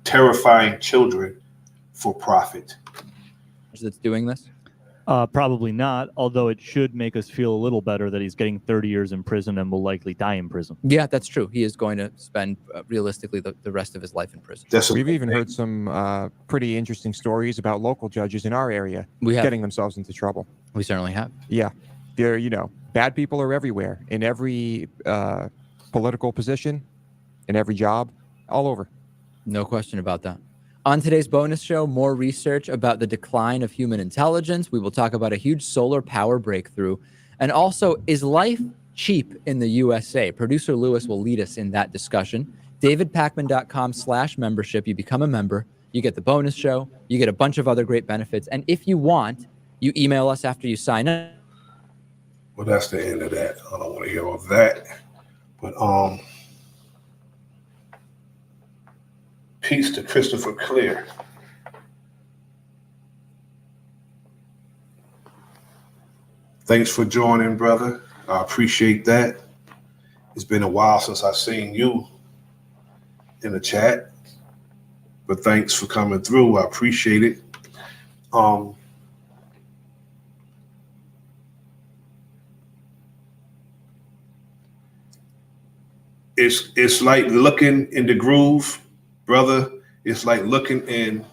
terrifying children for profit. That's doing this? Probably not, although it should make us feel a little better that he's getting 30 years in prison and will likely die in prison. Yeah, that's true. He is going to spend realistically the rest of his life in prison. We've even heard some pretty interesting stories about local judges in our area getting themselves into trouble. We certainly have. Yeah. There, bad people are everywhere, in every political position, in every job, all over. No question about that. On today's bonus show, more research about the decline of human intelligence. We will talk about a huge solar power breakthrough. And also, is life cheap in the USA? Producer Lewis will lead us in that discussion. DavidPakman.com/membership. You become a member. You get the bonus show. You get a bunch of other great benefits. And if you want, you email us after you sign up. Well, that's the end of that. I don't want to hear all that. But peace to Christopher Clear. Thanks for joining, brother. I appreciate that. It's been a while since I've seen you in the chat, but thanks for coming through. I appreciate it. It's like looking in the groove, brother. It's like looking in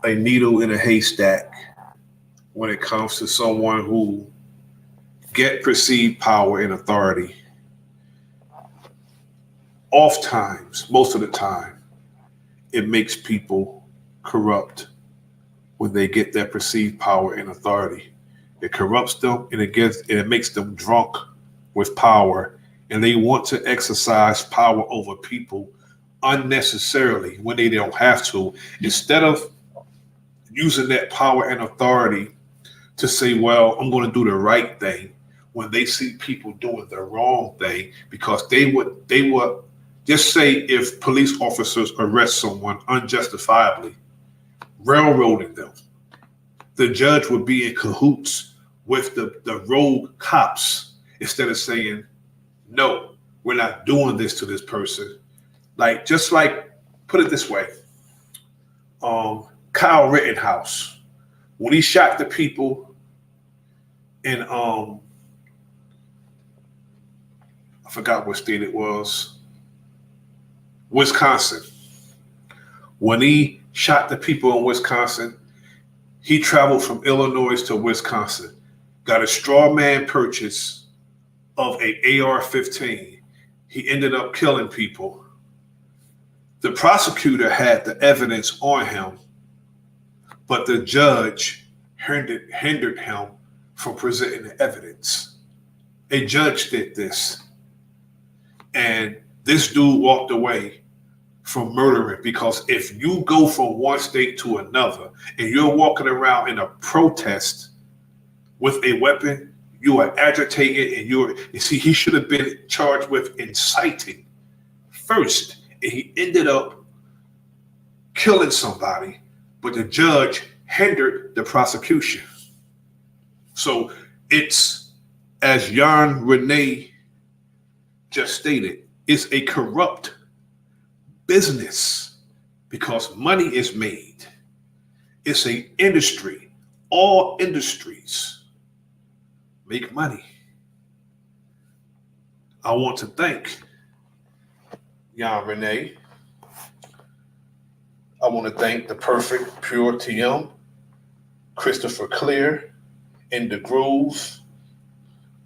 a needle in a haystack when it comes to someone who get perceived power and authority. Oftentimes, most of the time, it makes people corrupt when they get that perceived power and authority. It corrupts them and it makes them drunk with power, and they want to exercise power over people unnecessarily when they don't have to, instead of using that power and authority to say, well, I'm going to do the right thing, when they see people doing the wrong thing, because they would just say, if police officers arrest someone unjustifiably, railroading them, the judge would be in cahoots with the rogue cops, instead of saying, no, we're not doing this to this person. Just like, put it this way, Kyle Rittenhouse, when he shot the people in, I forgot what state it was, Wisconsin. When he shot the people in Wisconsin, he traveled from Illinois to Wisconsin, got a straw man purchase of an AR-15. He ended up killing people. The prosecutor had the evidence on him, but the judge hindered him from presenting the evidence. A judge did this, and this dude walked away from murdering, because if you go from one state to another and you're walking around in a protest with a weapon, you are agitated, and you see, he should have been charged with inciting first, and he ended up killing somebody, but the judge hindered the prosecution. So it's, as Jan Renee just stated, it's a corrupt business because money is made. It's an industry. All industries make money. I want to thank Jan Renee. I want to thank the Perfect Pure TM, Christopher Clear, In the Groove.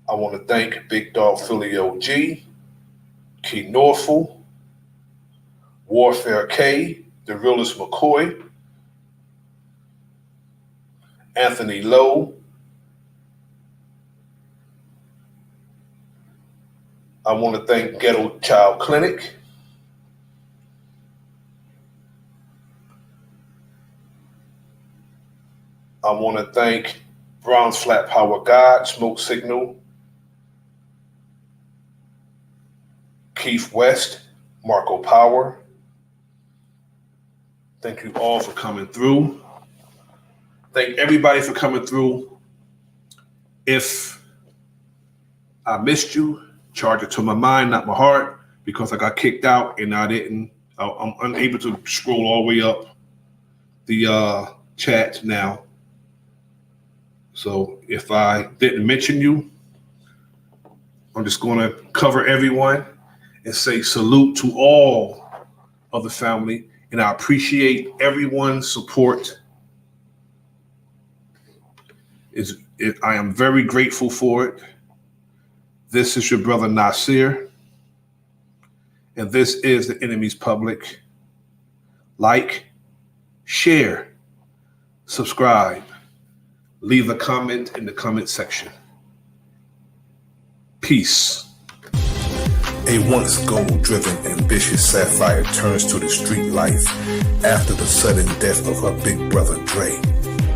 I want to thank Big Dog Philly OG, Key Norfolk, Warfare K, The Realist McCoy, Anthony Lowe. I want to thank Ghetto Child Clinic. I want to thank Brown's Flat Power God, Smoke Signal, Keith West, Marco Power. Thank you all for coming through. Thank everybody for coming through. If I missed you, charge it to my mind, not my heart, because I got kicked out and I'm unable to scroll all the way up the chat now. So if I didn't mention you, I'm just going to cover everyone and say salute to all of the family. And I appreciate everyone's support. I am very grateful for it. This is your brother Nasir. And this is the Enemy's Public. Like, share, subscribe, leave a comment in the comment section. Peace. A once goal-driven, ambitious Sapphire turns to the street life after the sudden death of her big brother Dre.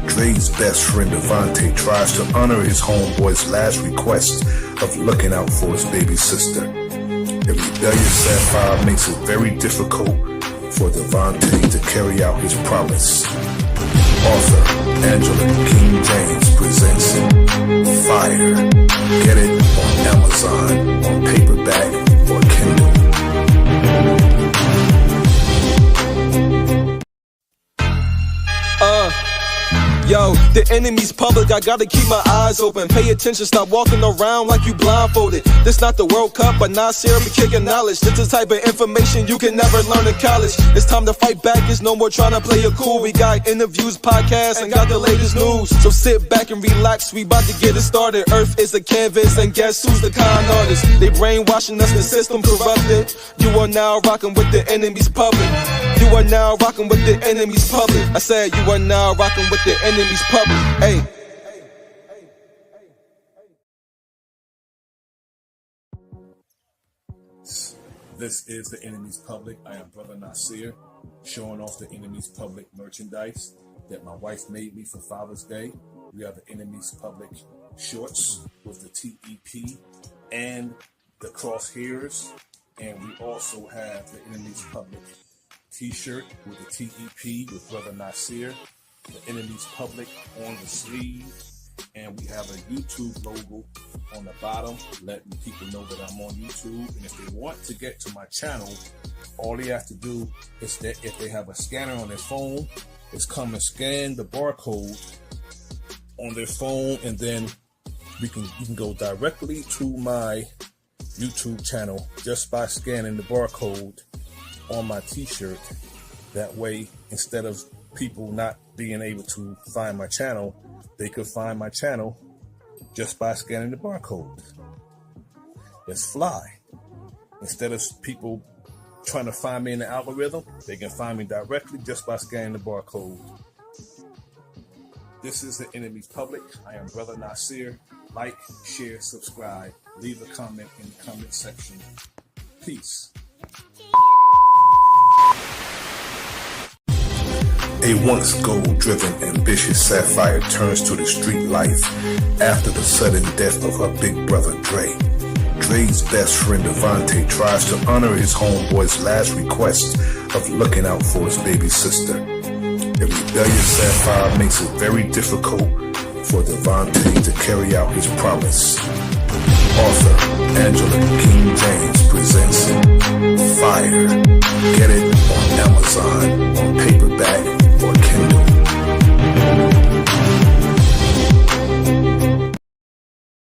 Dre's best friend Devontae tries to honor his homeboy's last request of looking out for his baby sister. The rebellious Sapphire makes it very difficult for Devontae to carry out his promise. Author Angela King James presents Fire. Get it on Amazon, on paperback, or Kindle. Yo, the enemy's public, I gotta keep my eyes open. Pay attention, stop walking around like you blindfolded. This not the World Cup, but Nasir be kicking knowledge. This the type of information you can never learn in college. It's time to fight back, it's no more trying to play it cool. We got interviews, podcasts, and got the latest news. So sit back and relax, we about to get it started. Earth is a canvas, and guess who's the con artist? They brainwashing us, the system corrupted. You are now rocking with the enemy's public. You are now rocking with the enemy's public. I said you are now rocking with the enemy's public. Hey. This is the Enemy's Public. I am Brother Nasir, showing off the Enemy's Public merchandise that my wife made me for Father's Day. We are the Enemy's Public shorts with the TEP and the crosshairs. And we also have the Enemy's Public t-shirt with the TEP with Brother Nasir, the Enemy's Public on the sleeve, and we have a YouTube logo on the bottom, letting people know that I'm on YouTube. And if they want to get to my channel, all they have to do is that if they have a scanner on their phone, is come and scan the barcode on their phone, and then you can go directly to my YouTube channel just by scanning the barcode on my t-shirt. That way, instead of people not being able to find my channel, they could find my channel just by scanning the barcode. It's fly. Instead of people trying to find me in the algorithm, they can find me directly just by scanning the barcode. This is the Enemy's Public. I am Brother Nasir. Like, share, subscribe, leave a comment in the comment section. Peace. A once goal-driven, ambitious Sapphire turns to the street life after the sudden death of her big brother Dre. Dre's best friend Devontae tries to honor his homeboy's last request of looking out for his baby sister. The rebellious Sapphire makes it very difficult for Devontae to carry out his promise. Author Angela King James